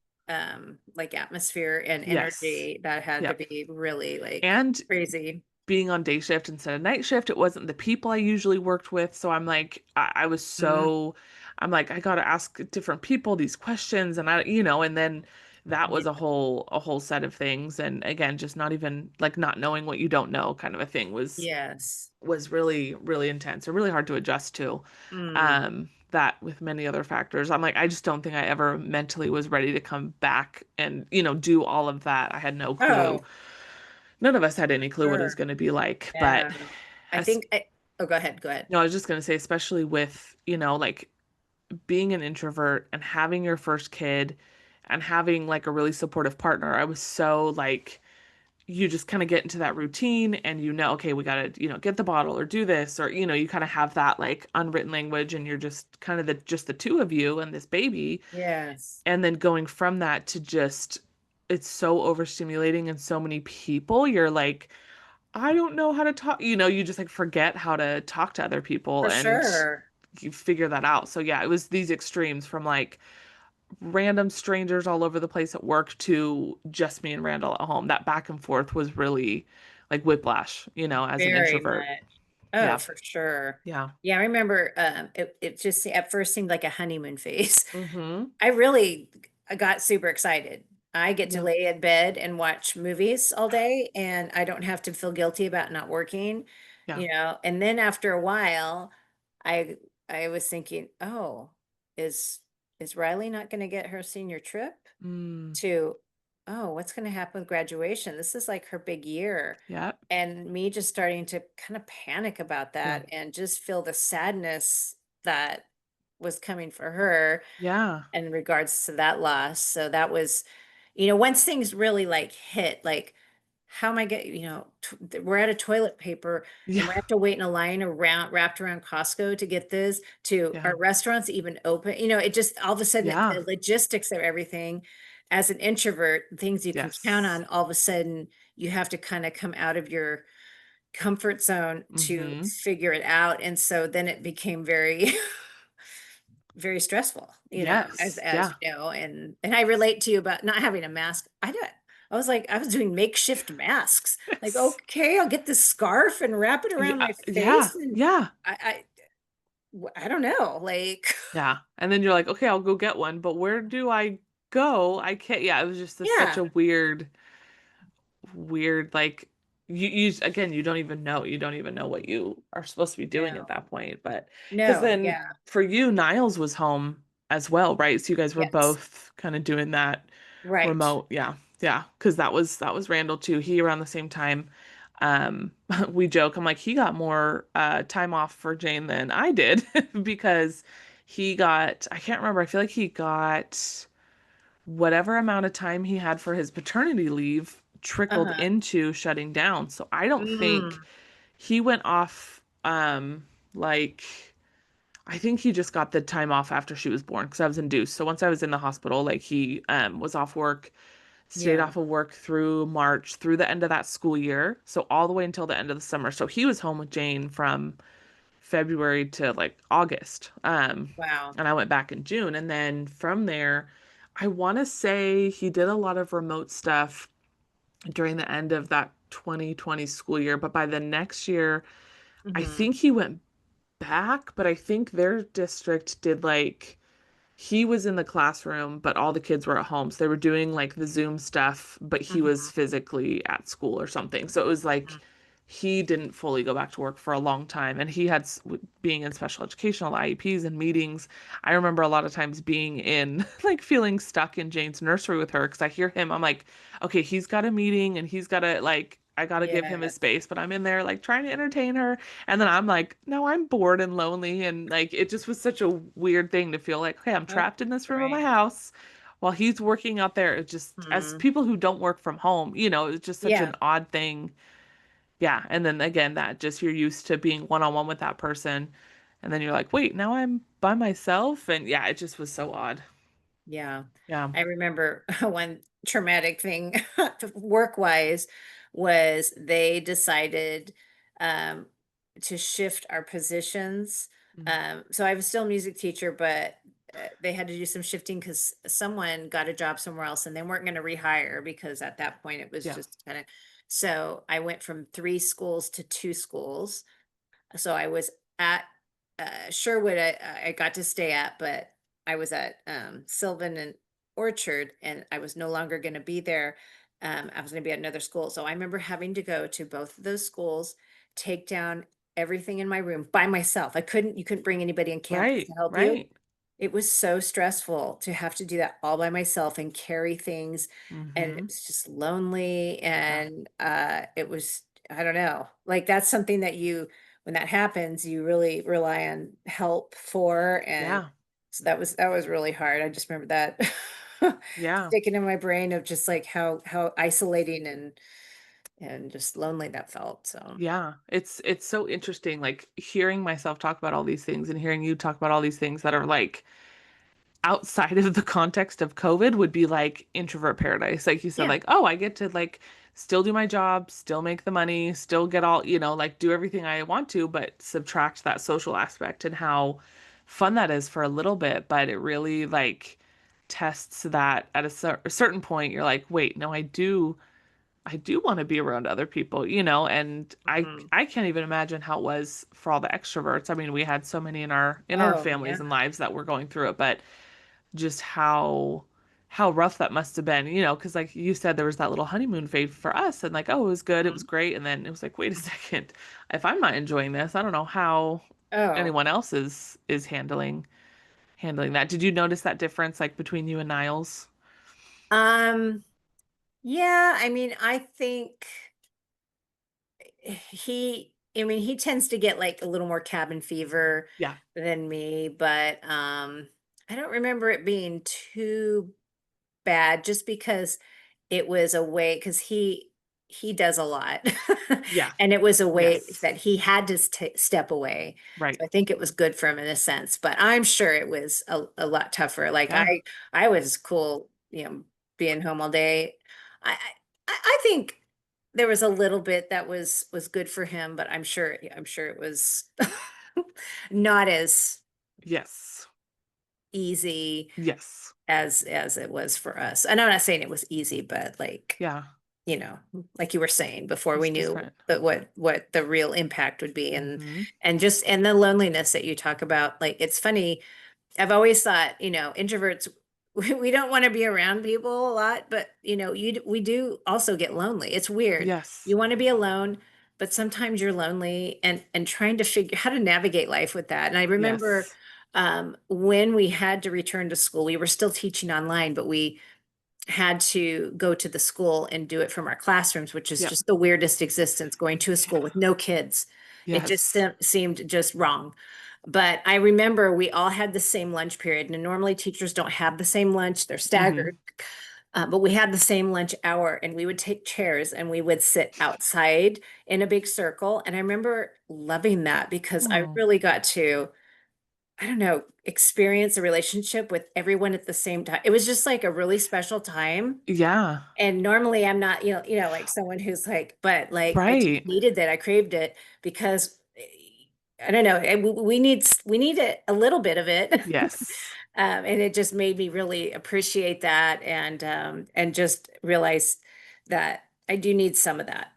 like atmosphere and Yes. energy that had to Yep. be really like And crazy. being on day shift instead of night shift, it wasn't the people I usually worked with. So I'm like, I was Mm, so, I'm like, I got to ask different people these questions. And and then that yeah. was a whole set of things. And again, just not even like not knowing what you don't know kind of a thing Yes. was really, really intense or really hard to adjust to. Mm, That with many other factors. I'm like, I just don't think I ever mentally was ready to come back and, do all of that. I had no clue. oh, None of us had any clue what it was sure. going to be like, but Yeah. I as think oh, go ahead. Go ahead. no, I was just going to say, especially with, like being an introvert and having your first kid and having like a really supportive partner, I was so like, you just kind of get into that routine and okay, we got to, get the bottle or do this, or, you kind of have that like unwritten language and you're just kind of just the two of you and this baby. Yes. And then going from that to just, it's so overstimulating and so many people, you're like, I don't know how to talk, you just like forget how to talk to other people For and sure. you figure that out. So yeah, it was these extremes from like random strangers all over the place at work to just me and Randall at home. That back and forth was really like whiplash, as an Very introvert. much. Oh, Yeah. for sure. Yeah. Yeah, I remember, it just at first seemed like a honeymoon phase. Mm-hmm. I really got super excited. I get to Yeah. lay in bed and watch movies all day, and I don't have to feel guilty about not working, Yeah. and then after a while, I I was thinking, "Oh, is is Riley not gonna get her senior trip?" Mm. To, "Oh, what's gonna happen with graduation? This is like her big year." Yeah. And me just starting to kind of panic about Yeah. that and just feel the sadness that was coming for her Yeah. in regards to that loss. So that was, once things really like hit, like, how am I get, we're out of toilet paper and Yeah. we have to wait in a line around wrapped around Costco to get this to Yeah. our restaurants even open. It just all of a sudden Yeah. the logistics of everything as an introvert, things you can count Yes. on, all of a sudden you have to kind of come out of your comfort zone to Mm-hmm. figure it out. And so then it became very very stressful, as Yes. Yeah. you know, and I relate to you about not having a mask. I was like, I was doing makeshift masks. Like, Yes. okay, I'll get this scarf and wrap it around Yeah. my Yeah. face, and Yeah. I I don't know, like, Yeah. And then you're like, okay, I'll go get one, but where do I go? I can't. Yeah, it was just such yeah, a weird, like you again, you don't even know what you are supposed to be doing at no, that point. But because no, then yeah, for you, Niles was home as well, right? So you guys were yes, both kind of doing that right, remote. Yeah. Yeah. Because that was Randall too. He around the same time. We joke, I'm like, he got more time off for Jane than I did because I can't remember, I feel like he got whatever amount of time he had for his paternity leave trickled uh-huh, into shutting down. So I don't think mm, he went off like I think he just got the time off after she was born because I was induced. So once I was in the hospital, like he was off work, stayed yeah, off of work through March, through the end of that school year. So all the way until the end of the summer. So he was home with Jane from February to like August. wow, And I went back in June. And then from there, I want to say he did a lot of remote stuff during the end of that 2020 school year. But by the next year, I mhm, think he went back, but I think their district did like he was in the classroom, but all the kids were at home. So they were doing like the Zoom stuff, but he was mhm, physically at school or something. So it was like mhm, he didn't fully go back to work for a long time. And he had, being in special educational IEPs and meetings, I remember a lot of times being in, like feeling stuck in Jane's nursery with her because I hear him, I'm like, okay, he's got a meeting and he's got to, like, I got to give him his yes, space, but I'm in there like trying to entertain her. And then I'm like, no, I'm bored and lonely. And like, it just was such a weird thing to feel like, okay, I'm oh, trapped in this room of my right, house while he's working out there. It's just, as mhm, people who don't work from home, it's just such yeah, an odd thing. Yeah. And then again, that just you're used to being one on one with that person. And then you're like, wait, now I'm by myself. And yeah, it just was so odd. yeah. Yeah. I remember one traumatic thing work-wise was they decided, um, to shift our positions. Mm. So I was still a music teacher, but, they had to do some shifting because someone got a job somewhere else and they weren't gonna rehire because at that point it was Yeah. just kinda, so I went from 3 schools to 2 schools. So I was at, Sherwood, I got to stay at, but I was at, Sylvan and Orchard, and I was no longer gonna be there. I was gonna be at another school, so I remember having to go to both of those schools, take down everything in my room by myself. You couldn't bring anybody on campus to Right. help you. Right. It was so stressful to have to do that all by myself and carry things, and it Mm-hmm. was just lonely, Yeah. and, it was, I don't know, like, that's something that when that happens, you really rely on help for, and Yeah. so that was really hard. I just remember that Yeah. sticking in my brain of just, like, how isolating and just lonely that felt, so Yeah, it's so interesting, like hearing myself talk about all these things and hearing you talk about all these things that are like outside of the context of COVID would be like introvert paradise. Like you said, Yeah. like, oh, I get to like still do my job, still make the money, still get all, like do everything I want to, but subtract that social aspect and how fun that is for a little bit. But it really like tests that at a certain point, you're like, wait, no, I do want to be around other people, and I Mhm. I can't even imagine how it was for all the extroverts. I mean, we had so many in our Oh, yeah. families and lives that were going through it, but just how rough that must have been, because like you said, there was that little honeymoon phase for us, and like, oh, it was good, it was Mhm. great, and then it was like, wait a second, if I'm not enjoying this, I don't know how Oh, anyone else is handling that. Did you notice that difference like between you and Niles? um, yeah, I mean, I think I mean, he tends to get like a little more cabin fever Yeah. than me, but I don't remember it being too bad just because it was a way because he does a lot Yeah. and it was a way Yes. that he had to step away, Right. so I think it was good for him in a sense, but I'm sure it was a lot tougher. Like Yeah. I was cool, being home all day. I think there was a little bit that was good for him, but I'm sure it was not as Yes. easy Yes. as it was for us. And I'm not saying it was easy, but like, Yeah. you know, like you were saying before, we It's knew different. that what the real impact would be, Hmm. and the loneliness that you talk about. Like it's funny, I've always thought, introverts, we don't want to be around people a lot, but we do also get lonely. It's weird. Yes. You want to be alone, but sometimes you're lonely, and trying to figure how to navigate life with that. And I remember Yes. when we had to return to school, we were still teaching online, but we had to go to the school and do it from our classrooms, which is Yep. just the weirdest existence, going to a school with Yeah. no kids. It just Yes. seemed just wrong. But I remember we all had the same lunch period, and normally teachers don't have the same lunch, they're Hmm. staggered. But we had the same lunch hour, and we would take chairs and we would sit outside in a big circle. And I remember loving that because I Oh. really got to, I don't know, experience a relationship with everyone at the same time. It was just like a really special time. Yeah. And normally I'm not, like someone who's like, but like I just Right. needed that. I craved it because I don't know, we need a little bit of it. Yes. And it just made me really appreciate that, and just realize that I do need some of that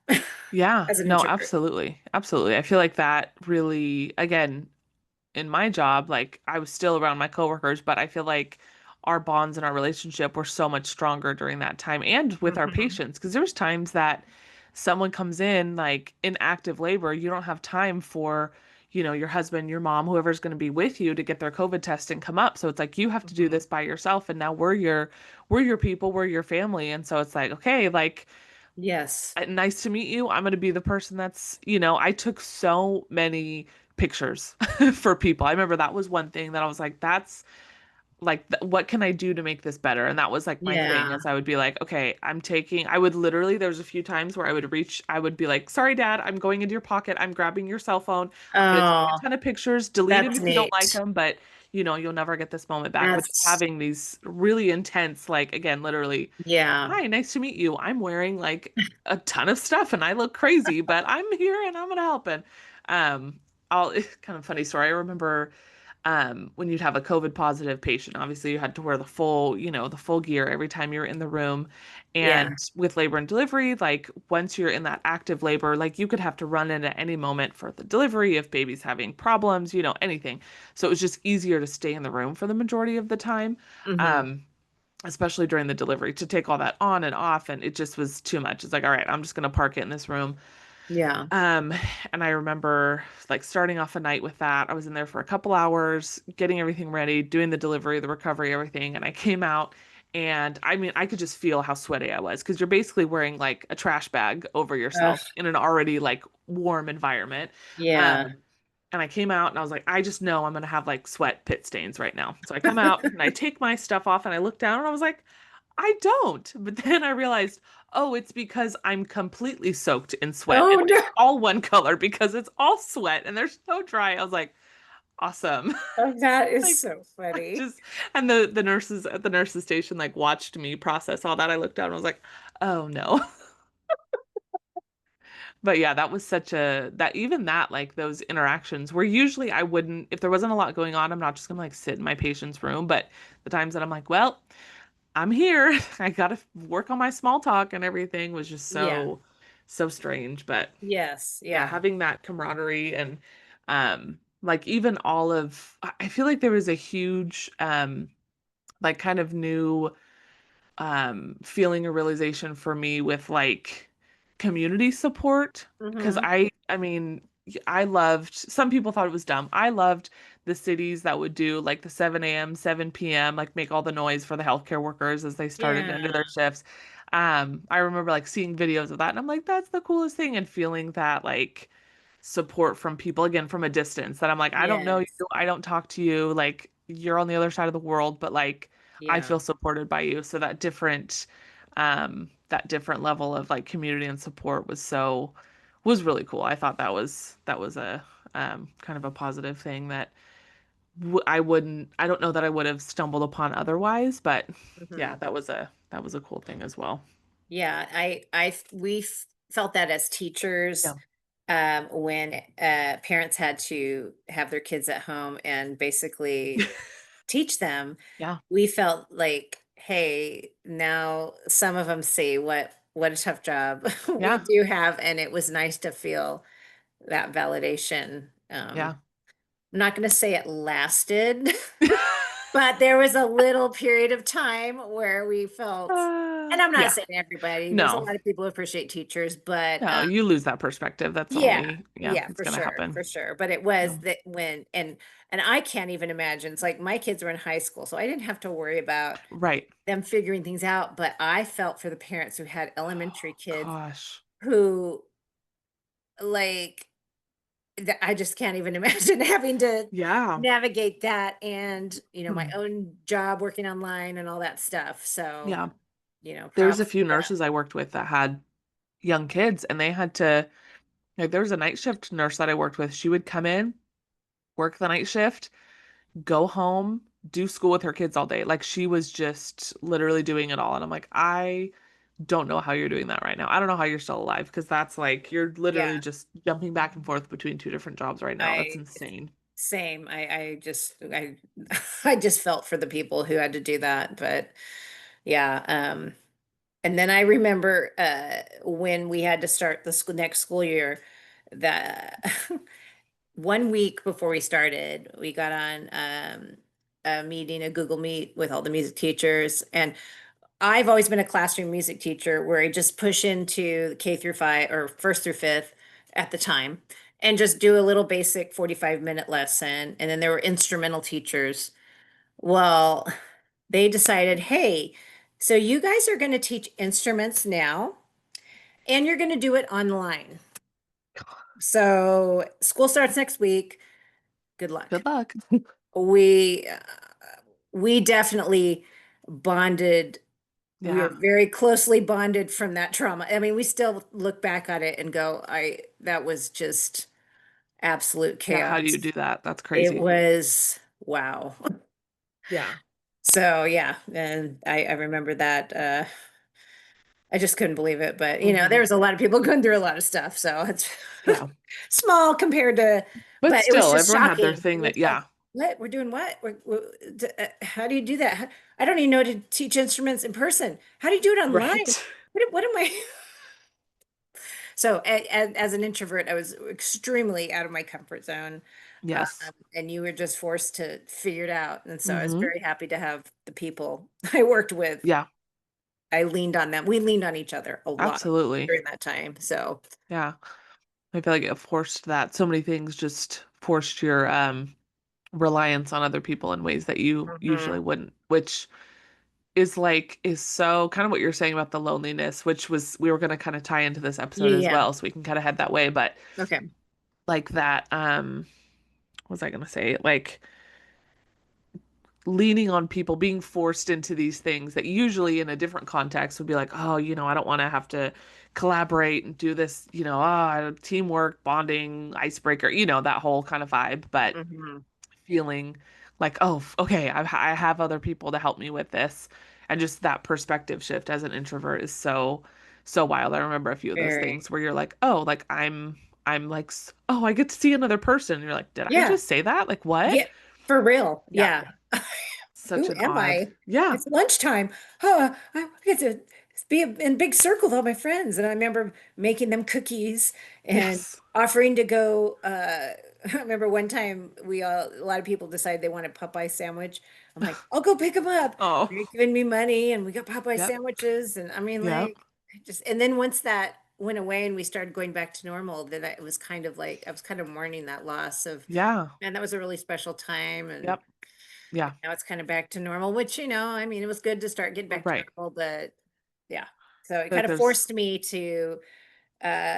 Yeah. as an No, introvert. absolutely. Absolutely. I feel like that really, again, in my job, like I was still around my coworkers, but I feel like our bonds and our relationship were so much stronger during that time and with our Mhm. patients. Because there's times that someone comes in like in active labor, you don't have time for, your husband, your mom, whoever's going to be with you to get their COVID test and come up. So it's like you have to do Mhm. this by yourself. And now we're your people, we're your family. And so it's like, okay, like Yes. nice to meet you. I'm going to be the person I took so many pictures for people. I remember that was one thing that I was like, that's like, what can I do to make this better? And that was like my thing, Yeah. is I would be like, okay, I would literally, there was a few times where I would be like, sorry, Dad, I'm going into your pocket. I'm grabbing your cell phone. I'm going to take a Oh, ton of pictures, delete them that's if you don't like neat. them, but you'll never get this moment back. But just That's, having these really intense, like, again, literally, yeah. hi, nice to meet you. I'm wearing like a ton of stuff and I look crazy, but I'm here and I'm gonna help. And um, kind of funny story. I remember when you'd have a COVID positive patient, obviously you had to wear the full gear every time you're in the room. Yeah. And with labor and delivery, like once you're in that active labor, like you could have to run in at any moment for the delivery if baby's having problems, anything. So it was just easier to stay in the room for the majority of the time. Hmm. Um, Especially during the delivery, to take all that on and off, and it just was too much. It's like, all right, I'm just gonna park it in this room. Yeah. um and I remember like starting off a night with that. I was in there for a couple hours getting everything ready, doing the delivery, the recovery, everything, and I came out, and I mean, I could just feel how sweaty I was, because you're basically wearing like a trash bag over Ugh, yourself in an already like warm environment. yeah. um and I came out and I was like, I just know I'm gonna have like sweat pit stains right now. So I come out and I take my stuff off and I look down and I was like, I don't. But then I realized, oh, it's because I'm completely soaked in sweat Oh and no. it's all one color because it's all sweat and they're so dry. I was like, awesome. Oh, that is Like so I funny. just and the nurses at the nurses station like watched me process all that. I looked down and was like, "Oh no." But yeah, that was such a that even that like those interactions where usually I wouldn't if there wasn't a lot going on, I'm not just gonna like sit in my patient's room. But the times that I'm like, well, I'm here. I gotta work on my small talk and everything was just Yeah. so strange. But Yes. yeah, Yeah. having that camaraderie and like even all of I feel like there was a huge like kind of new feeling or realization for me with like community support because Mm-hmm. I mean I loved some people thought it was dumb. I loved the cities that would do like the 7 a.m., 7 p.m., like make all the noise for the healthcare workers as they started Yeah. into their shifts. I remember like seeing videos of that and I'm like, that's the coolest thing and feeling that like support from people again from a distance that I'm like, I don't know you, Yes. I don't talk to you, like you're on the other side of the world, but like I Yeah. feel supported by you. So that different level of like community and support was really cool. I thought that was a kind of a positive thing that I don't know that I would have stumbled upon otherwise, but Mm-hmm. yeah, that was a cool thing as well. Yeah. We felt that as teachers, Yeah. when parents had to have their kids at home and basically teach them, Yeah. we felt like, hey, now some of them see what a tough job we Yeah. do have, and it was nice to feel that validation. Yeah. I'm not going to say it lasted, but there was a little period of time where we felt, and I'm not Yeah. saying everybody, there's a No. lot of people who appreciate teachers, but No, you lose that perspective. That's yeah, only, yeah, yeah, it's gonna happen. for sure. But it was No. that and I can't even imagine. It's like my kids were in high school, so I didn't have to worry about Right. them figuring things out. But I felt for the parents who had elementary kids Gosh. who like I just can't even imagine having to Yeah. navigate that and my Hmm. own job working online and all that stuff. So, Yeah. There's a props few to them. nurses I worked with that had young kids and they had to like there was a night shift nurse that I worked with. She would come in, work the night shift, go home, do school with her kids all day. Like she was just literally doing it all. And I'm like, I don't know how you're doing that right now. I don't know how you're still alive because that's like you're Yeah, literally just jumping back and forth between two different jobs right now. That's it's insane. same. I just I just felt for the people who had to do that, but yeah, and then I remember when we had to start the next school year, that 1 week before we started, we got on a meeting, a Google Meet with all the music teachers. And I've always been a classroom music teacher where I just push into K through 5 or first through fifth at the time and just do a little basic 45-minute lesson. And then there were instrumental teachers. Well, they decided, hey, so you guys are going to teach instruments now and you're going to do it online. So school starts next week. Good luck. Good luck. We we definitely bonded. We are Yeah. very closely bonded from that trauma. I mean, we still look back at it and go, I that was just absolute Yeah. How do you chaos. do that? That's It crazy. was wow. Yeah. So yeah, and I remember that. I just couldn't believe it, but there Hmm. was a lot of people going through a lot of stuff, so it's Yeah. small compared to, But but it was still, just everyone had their shocking. It thing was that, like, yeah. what? We're doing what? How do you do that? I don't even know how to teach instruments in person. How do you do it online? Right. What am I? So as an introvert, I was extremely out of my comfort zone, Yes. and you were just forced to figure it out. And so I was Hmm. very happy to have the people I worked with. Yeah. I leaned on them. We leaned on each other a lot Absolutely. during that time. So, Yeah. I feel like it forced that. So many things just forced your reliance on other people in ways that you usually mhm. wouldn't, which is so kind of what you're saying about the loneliness, which was we were going to kind of tie into this episode as Yeah. well, so we can kind of head that way. But Okay. like that, what was I going to say? Like leaning on people, being forced into these things that usually in a different context would be like, oh, I don't want to have to collaborate and do this, teamwork, bonding, icebreaker, that whole kind of vibe. But Mhm. feeling like, oh, okay, I have other people to help me with this. And just that perspective shift as an introvert is so wild. I remember a few of those Very. things where you're like, oh, like I'm like, oh, I get to see another person. And you're like, did I Yeah. just say that? Like what? Yeah. For real. Yeah, Yeah. such Who an am odd. I? Yeah. It's lunchtime. Oh, I get to be in a big circle with all my friends. And I remember making them cookies and Yes. offering to go. I remember one time a lot of people decided they wanted Popeye sandwich. I'm like, I'll go pick them up. Oh, They're giving me money and we got Popeye yep. sandwiches. And I mean, Yep. like, and then once that went away and we started going back to normal, then it was kind of like, I was kind of mourning that loss of, Yeah. man, that was a really special time. And Yep. Yeah. now it's kind of back to normal, which, I mean, it was good to start getting back to Right. normal, but yeah. So it Like kind of there's forced me to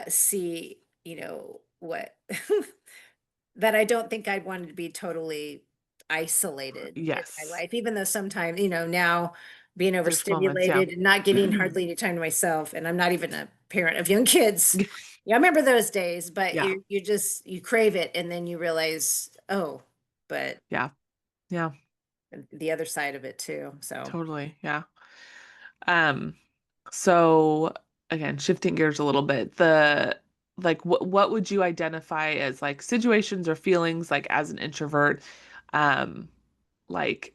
see, what that I don't think I wanted to be totally isolated in my yes. life, even though sometimes, now being There's moments, yeah. overstimulated and not getting hardly any time to myself, and I'm not even a parent of young kids. Yeah, I remember those days, but Yeah. you crave it and then you realize, oh, but Yeah. Yeah. the other side of it too. So Totally. Yeah. Um, so again, shifting gears a little bit, the like what would you identify as like situations or feelings like as an introvert, um, like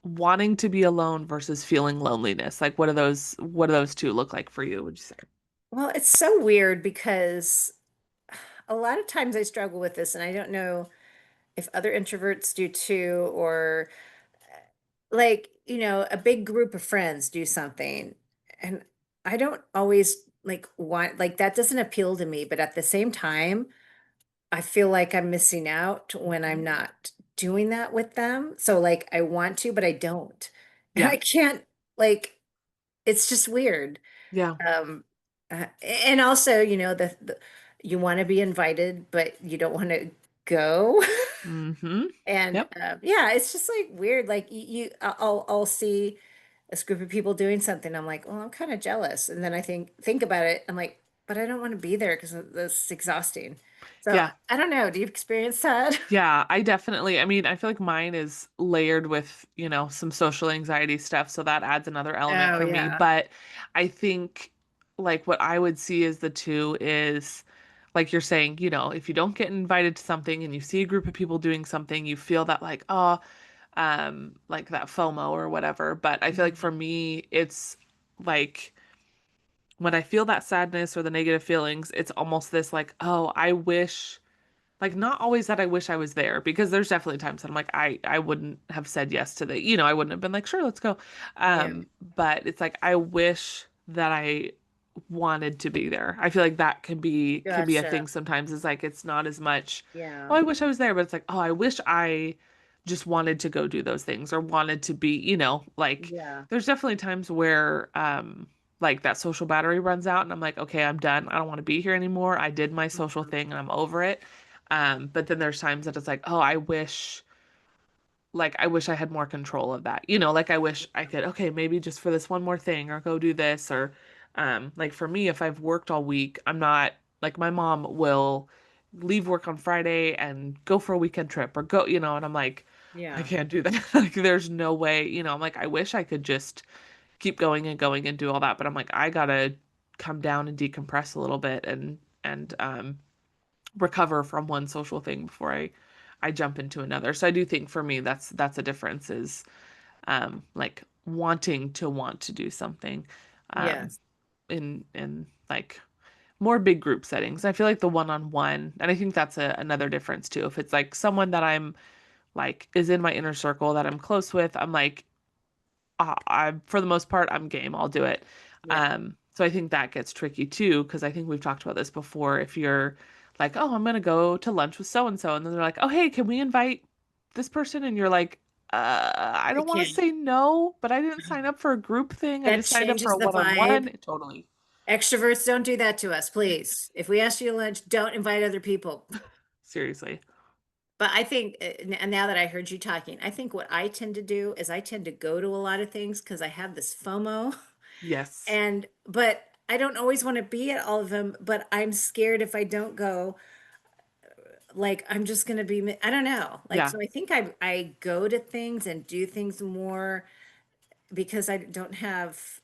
wanting to be alone versus feeling loneliness? Like what do those two look like for you, would you say? well, it's so weird because a lot of times I struggle with this, and I don't know if other introverts do too, or like, a big group of friends do something, and I don't always like want, like, that doesn't appeal to me, but at the same time, I feel like I'm missing out when I'm Mhm. not doing that with them. So, like, I want to, but I don't. And Yeah. I can't, like, it's just weird. Yeah. Um, and also, the you want to be invited, but you don't want to go. Mm-hmm. And Yep. yeah, it's just like weird. Like I'll see this group of people doing something. I'm like, well, I'm kind of jealous. And then I think about it. I'm like, but I don't want to be there because this is exhausting. So Yeah. I don't know. Do you experience that? Yeah, I definitely, I mean, I feel like mine is layered with, some social anxiety stuff, so that adds another element Oh for me. yeah. But I think like what I would see as the two is like you're saying, if you don't get invited to something and you see a group of people doing something, you feel that like, oh, like that FOMO or whatever. But I feel like for Mhm. me, it's like when I feel that sadness or the negative feelings, it's almost this like, oh, I wish like not always that I wish I was there because there's definitely times that I'm like I wouldn't have said yes to the I wouldn't have been like sure let's go. Yeah. But it's like I wish that I wanted to be there. I feel like that can be a thing Gotcha. sometimes. It's like it's not as much Yeah. oh I wish I was there, but it's like oh I wish I just wanted to go do those things or wanted to be, like Yeah. there's definitely times where like that social battery runs out and I'm like okay, I'm done. I don't want to be here anymore. I did my social Mhm. thing and I'm over it. But then there's times that it's like, oh, I wish I had more control of that. Like I wish I could, okay, maybe just for this one more thing or go do this or like for me, if I've worked all week, I'm not like my mom will leave work on Friday and go for a weekend trip or go, and I'm like, I Yeah. can't do that. Like there's no way, I'm like, I wish I could just keep going and do all that, but I'm like, I gotta come down and decompress a little bit and recover from one social thing before I jump into another. So I do think for me that's a difference is like wanting to want to do something um Yes. in like more big group settings. I feel like the one-on-one, and I think that's another difference too. If it's like someone that I'm like is in my inner circle that I'm close with, I'm like I for the most part I'm game. I'll do it. Yeah. So I think that gets tricky too because I think we've talked about this before. If you're like, oh, I'm gonna go to lunch with so and so, and then they're like, oh, hey, can we invite this person? And you're like, I I don't want to can't. say no, but I didn't sign up for a group thing. I That just signed up for changes a the one-on-one. vibe. Totally. Extroverts don't do that to us, please. If we ask you to lunch, don't invite other people. Seriously. But I think, and now that I heard you talking, I think what I tend to do is I tend to go to a lot of things because I have this FOMO. Yes. But I don't always want to be at all of them, but I'm scared if I don't go, like I'm just gonna be, I don't know. Like, Yeah. so I think I go to things and do things more because I don't have,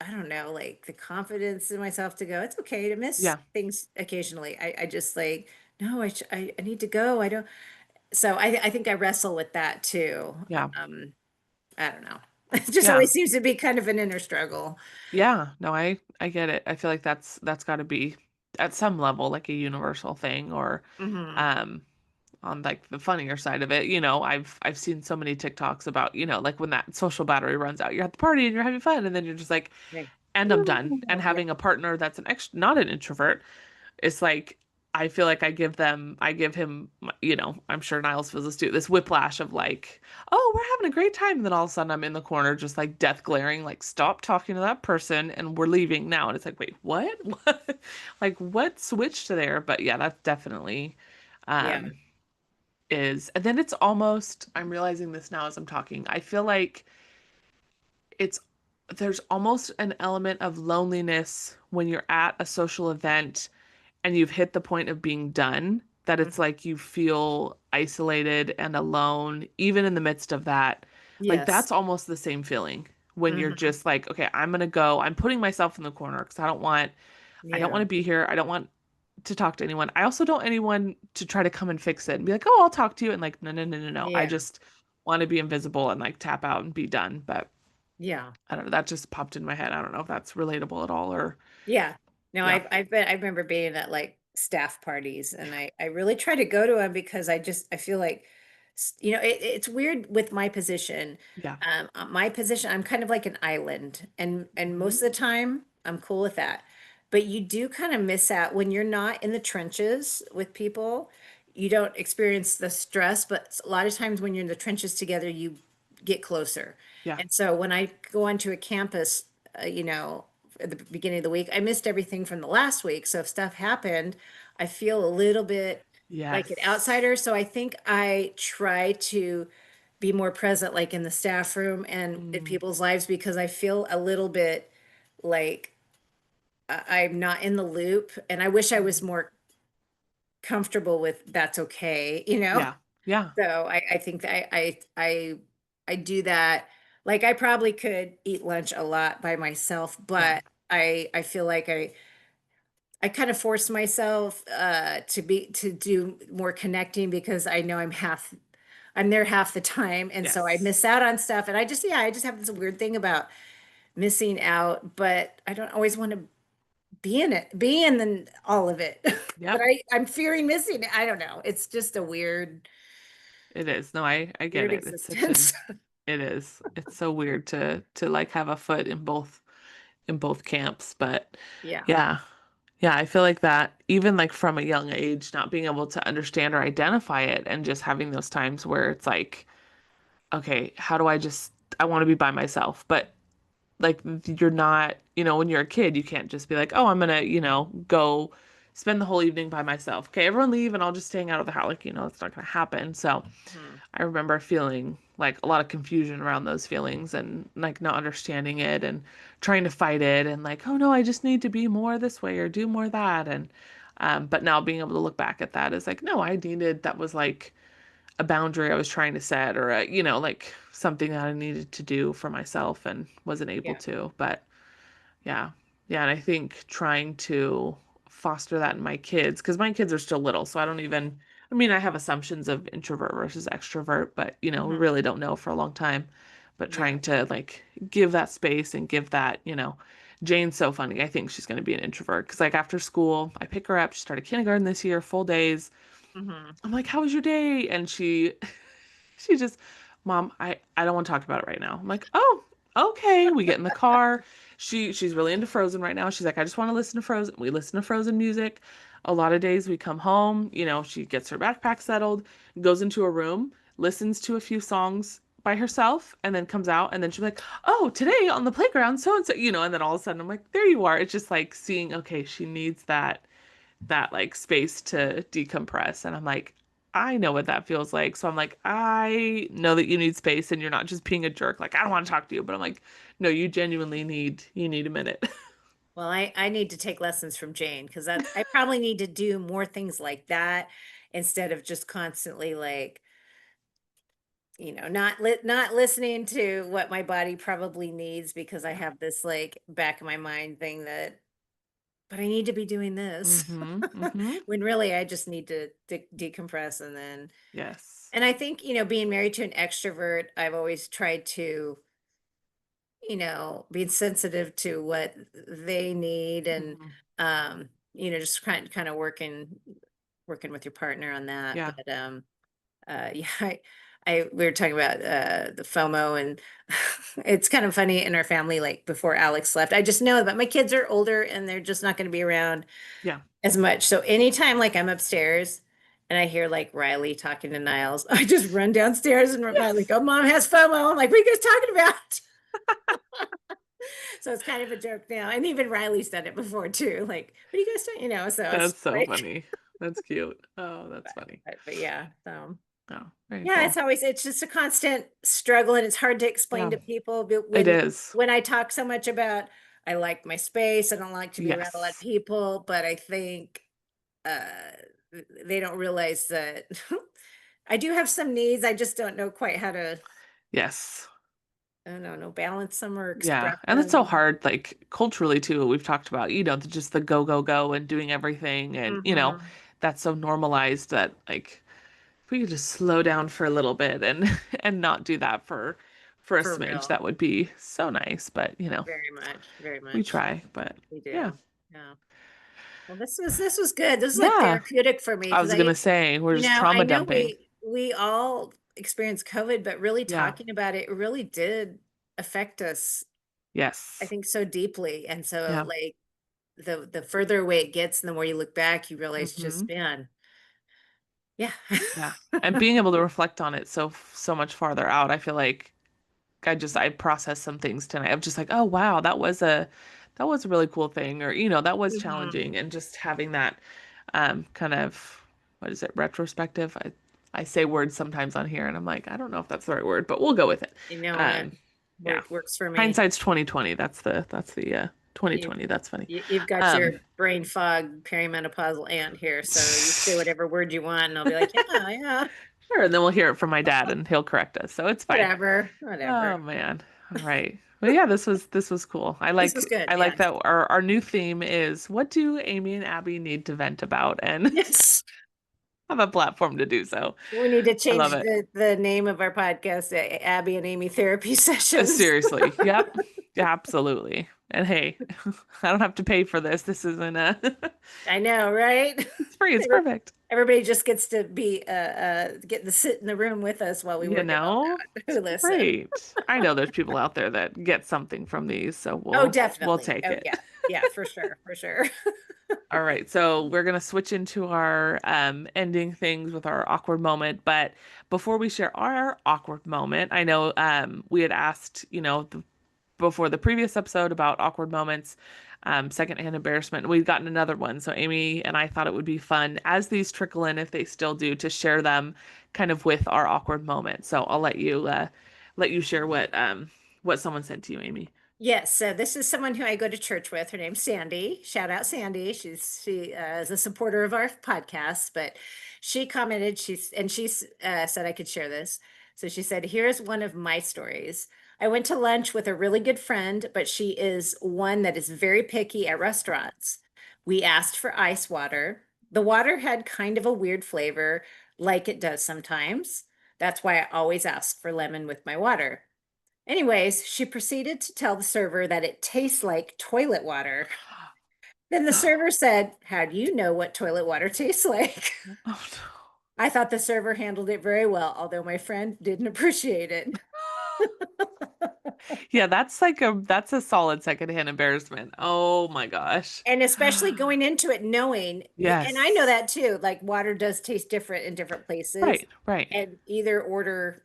I don't know, like the confidence in myself to go, it's okay to miss Yeah. things occasionally. I just like, no, I need to go. I don't. So I think I wrestle with that too. Yeah. Um, I don't know. It just Yeah. always seems to be kind of an inner struggle. Yeah. No, I get it. I feel like that's got to be at some level like a universal thing or Hmm. um on like the funnier side of it, I've seen so many TikToks about, like when that social battery runs out, you're at the party and you're having fun and then you're just like, Like, and I'm done. And yeah, having a partner that's an ext not an introvert, it's like I feel like I give him, I'm sure Niles feels this too, this whiplash of like, oh, we're having a great time. And then all of a sudden I'm in the corner just like death glaring, like, stop talking to that person and we're leaving now. And it's like, wait, what? What? Like what switched there? But yeah, that's definitely yeah, um and then it's almost, I'm realizing this now as I'm talking, I feel like it's there's almost an element of loneliness when you're at a social event and you've hit the point of being done, that mhm, it's like you feel isolated and alone, even in the midst of that. Like yes, that's almost the same feeling when you're hmm, just like, okay, I'm gonna go. I'm putting myself in the corner because I don't want yeah, to be here. I don't want to talk to anyone. I also don't want anyone to try to come and fix it and be like, oh, I'll talk to you. And like, no, no, no, no, no. I yeah, just want to be invisible and like tap out and be done. But yeah. I don't know. That just popped in my head. I don't know if that's relatable at all or Yeah. No, yeah, I remember being at like staff parties and I really try to go to them because I feel like it's weird with my position. yeah. My position, I'm kind of like an island and Hmm. most of the time I'm cool with that. But you do kind of miss out when you're not in the trenches with people. You don't experience the stress, but a lot of times when you're in the trenches together, you get closer. Yeah. And so when I go onto a campus, at the beginning of the week. I missed everything from the last week. So if stuff happened, I feel a little bit like an Yes. outsider. So I think I try to be more present, like in the staff room and in Mm, people's lives, because I feel a little bit like I'm not in the loop. And I wish I was mm. more comfortable with that's okay. Yeah. Yeah. So I think that I do that. Like I probably could eat lunch a lot by myself, Yeah. but I feel like I kind of force myself to do more connecting because I know I'm there half the time and so I Yes. miss out on stuff and I just have this weird thing about missing out, but I don't always want to be in all of it. But Yep. I'm fearing missing it. I don't know. It's just a It is. No, I get weird it. It's such an existence. it is. It's so weird to like have a foot in both camps, but Yeah. yeah. Yeah, I feel like that even like from a young age, not being able to understand or identify it and just having those times where it's like, okay, how do I want to be by myself, but like you're not, when you're a kid, you can't just be like, oh, I'm gonna, go spend the whole evening by myself. Okay, everyone leave and I'll just hang out of the house. Like, it's not gonna happen. So Mhm. I remember feeling like a lot of confusion around those feelings and like not understanding it and trying to fight it and like, oh no, I just need to be more this way or do more that. And but now being able to look back at that is like, no, that was like a boundary I was trying to set or like something that I needed to do for myself and wasn't able Yeah. to. But yeah. Yeah, and I think trying to foster that in my kids, because my kids are still little, so I don't even, I mean, I have assumptions of introvert versus extrovert, but we Mhm. really don't know for a long time. But Yeah. trying to like give that space and give that, Jane's so funny. I think she's going to be an introvert because like after school, I pick her up. She started kindergarten this year, full days. Mhm. I'm like, "How was your day?" And she just, Mom, I don't want to talk about it right now. I'm like, oh, okay. We get in the car. She's really into Frozen right now. She's like, I just want to listen to Frozen. We listen to Frozen music. A lot of days we come home, she gets her backpack settled, goes into a room, listens to a few songs by herself, and then comes out, and then she's like, oh, today on the playground, so and so, and then all of a sudden I'm like, there you are. It's just like seeing, okay, she needs that like space to decompress. And I'm like, I know what that feels like. So I'm like, I know that you need space and you're not just being a jerk. Like, I don't want to talk to you, but I'm like, no, you genuinely need a minute. Well, I need to take lessons from Jane because that's I probably need to do more things like that instead of just constantly like, not listening to what my body probably needs because I Yeah. have this like back of my mind thing that, but I need to be doing this Mm-hmm. Mm-hmm. when really I just need to decompress Yes. and I think, being married to an extrovert, I've always tried to, being sensitive to what they need and Hmm. just kind of working with your partner on that. Yeah. But yeah, we were talking about the FOMO and it's kind of funny in our family, like before Alex left. I just know that my kids are older and they're just not going to be around Yeah. as much. So anytime like I'm upstairs and I hear like Riley talking to Niles, I just run downstairs and Riley Yes. go, Mom has FOMO. I'm like, what are you guys talking about? So it's kind of a joke now. And even Riley's done it before too. Like, what are you guys doing? So it's That's so like, funny. That's cute. Oh, that's funny. but yeah. So Oh, very yeah, cool. it's just a constant struggle and it's hard to explain Yeah, to people. But it is. when I talk so much about I like my space, I don't like to be around a lot of Yes. people, but I think uh they don't realize that I do have some needs. I just don't know quite how to, Yes. I don't know, balance them or Yeah. express And it's so them. hard, like culturally too. We've talked about, just the go, go, go and doing everything. And, Hmm. that's so normalized that like if we could just slow down for a little bit and and not do that for a For smidge, real. that would be so nice. But, Very much, very we much. try. But We yeah. do. Yeah. Well, this was good. This is like Yeah. therapeutic for me I because was gonna say we're just I trauma know dumping. we all experienced COVID, but really Yeah. talking about it really did affect us, I Yes. think, so deeply. And so Yeah. like the further away it gets and the more you look back, you realize Hmm. just, man, yeah. Yeah. And being able to reflect on it so much farther out, I feel like I processed some things tonight. I'm just like, oh wow, that was a really cool thing, or that was Mhm. challenging, and just having that kind of, what is it, retrospective. I say words sometimes on here, and I'm like, I don't know if that's the right word, but we'll go with it. You know what? Um, yeah, Works for me. hindsight's 2020. That's the You, 2020. That's funny. you've got your Um, brain fog perimenopausal aunt here, so you say whatever word you want, and I'll be like, yeah, yeah, sure, and then we'll hear it from my dad, and he'll correct us, so it's fine. whatever, whatever. Oh man. All right. Well, yeah, this was cool. I This was like good. I like Yes. that our new theme is, what do Amy and Abby need to vent about, and Yes. have a platform to do so. We need to I love change it. the name of our podcast to Abby and Amy Therapy Sessions. Seriously. Yep. Yeah, absolutely. And hey, I don't have to pay for this. This isn't a I know, right? it's free. It's perfect. Everybody just gets to be get to sit in the room with us while we You work it all know, out. it's Who listen? great. I know there's people out there that get something from these, so Oh, we'll definitely. take Oh, it. yeah. Yeah, for sure, for sure. All right, so we're gonna switch into our ending things with our awkward moment. But before we share our awkward moment, I know we had asked, before the previous episode about awkward moments, secondhand embarrassment. We've gotten another one, so Amy and I thought it would be fun as these trickle in, if they still do, to share them kind of with our awkward moment. So I'll let you share what someone sent to you, Amy. Yes, so this is someone who I go to church with. Her name's Sandy. Shout out Sandy. She is a supporter of our podcast, but she commented, she's said I could share this. So she said, "Here's one of my stories. I went to lunch with a really good friend, but she is one that is very picky at restaurants. We asked for ice water. The water had kind of a weird flavor, like it does sometimes. That's why I always ask for lemon with my water. Anyways, she proceeded to tell the server that it tastes like toilet water. Then the server said, how do you know what toilet water tastes like? Oh I thought the server handled it very well, although my friend didn't appreciate it. no. Yeah, that's a solid secondhand embarrassment. Oh my gosh. And especially going into it knowing, and I know Yes. that too, like water does taste different in different places. Right, right. And either order,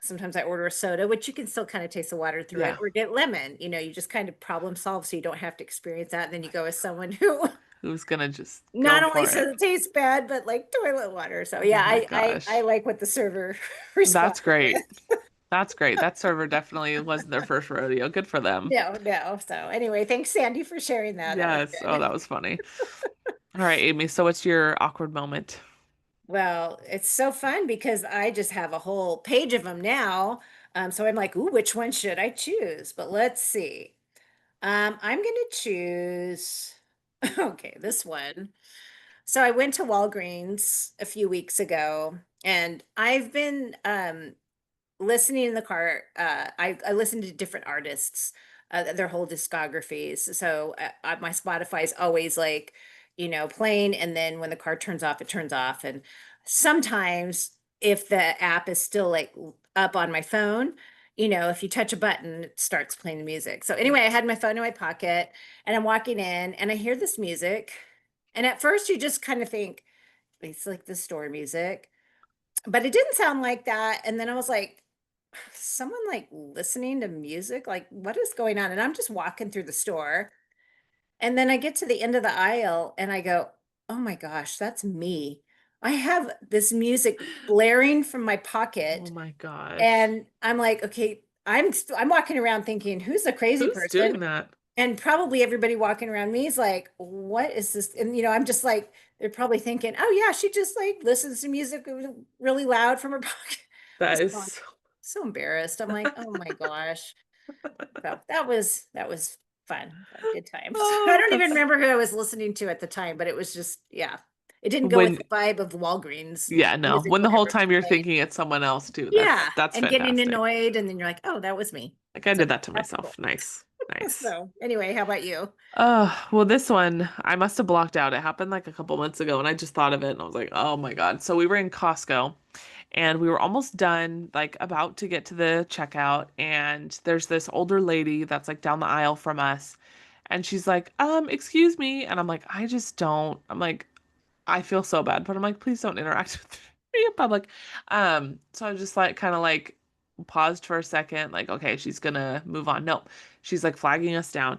sometimes I order a soda, which you can still kind of taste the water through it, Yeah. or get lemon. You just kind of problem solve so you don't have to experience that. And then you go with someone who Who's gonna just not go only for says it? it tastes bad, but like toilet water. So Oh yeah, my I gosh. like what the server That's responded great. with. That's great. That server definitely wasn't their first rodeo. Good for them. No, no. So anyway, thanks, Sandy, for sharing that. That was Yes. Oh, good. that was funny. All right, Amy. So what's your awkward moment? Well, it's so fun because I just have a whole page of them now. So I'm like, ooh, which one should I choose? But let's see. I'm gonna choose, okay, this one. So I went to Walgreens a few weeks ago, and I've been listening in the car. I listen to different artists, their whole discographies. So my Spotify is always like, playing, and then when the car turns off, it turns off. And sometimes if the app is still like up on my phone, if you touch a button, it starts playing the music. So anyway, I had my phone in my pocket, and I'm walking in, and I hear this music, and at first you just kind of think it's like the store music, but it didn't sound like that. And then I was like, someone like listening to music, like what is going on? And I'm just walking through the store, and then I get to the end of the aisle, and I go, oh my gosh, that's me. I have this music blaring from my Oh pocket, my gosh. and I'm like, okay, I'm walking around thinking, who's the crazy Who's person? doing that? And probably everybody walking around me is like, what is this? And I'm just like, they're probably thinking, oh yeah, she just like listens to music really loud from her pocket. That Just is like, so embarrassed. I'm like, oh my gosh. So that was fun, good times. I Oh, don't even that's remember who I was listening to at the time, but it was just, yeah. It didn't go with when the vibe of Walgreens yeah, no. music, When the whole whatever time just you're played. thinking it's someone else too. That's Yeah. that's And getting fantastic. annoyed, and then you're like, oh, that was me. Like I So did that to that's myself. cool. Nice. Nice. So anyway, how about you? Well, this one I must have blocked out. It happened like a couple months ago and I just thought of it and I was like, oh my God. So we were in Costco and we were almost done, like about to get to the checkout, and there's this older lady that's like down the aisle from us, and she's like, excuse me. And I'm like, I just don't, I'm like, I feel so bad, but I'm like, please don't interact with me in public. So I just like kind of like paused for a second, like, okay, she's gonna move on. No, she's like flagging us down.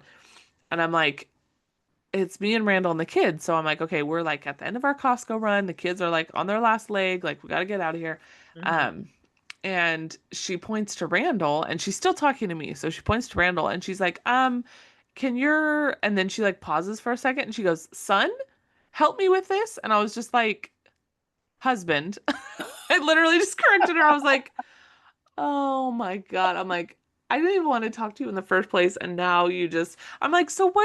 And I'm like, it's me and Randall and the kids. So I'm like, okay, we're like at the end of our Costco run. The kids are like on their last leg. Like, we got to get out of here. Mhm. Um, and she points to Randall and she's still talking to me. So she points to Randall and she's like, can your, and then she like pauses for a second and she goes, son, help me with this. And I was just like, husband. I literally just corrected her. I was like, oh my God. I'm like, I didn't even want to talk to you in the first place. And now you just, I'm like, so what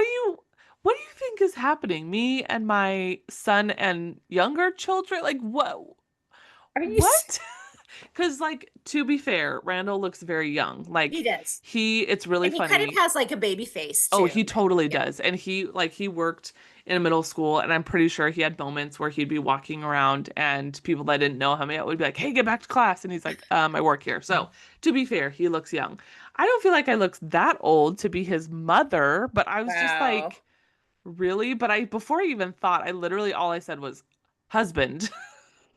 do you think is happening? Me and my son and younger children? Like, Are you? what? Because, like, to be fair, Randall looks very young. He Like, does. it's really And he kind of funny. has like a baby face Oh, too. he totally Yeah. does. And he worked in a middle school, and I'm pretty sure he had moments where he'd be walking around and people that didn't know him yet would be like, "Hey, get back to class." And he's like, I work here." So, to be fair, he looks young. I don't feel like I look that old to be his mother, but I was just Wow. like, "Really?" But before I even thought, I literally all I said was husband.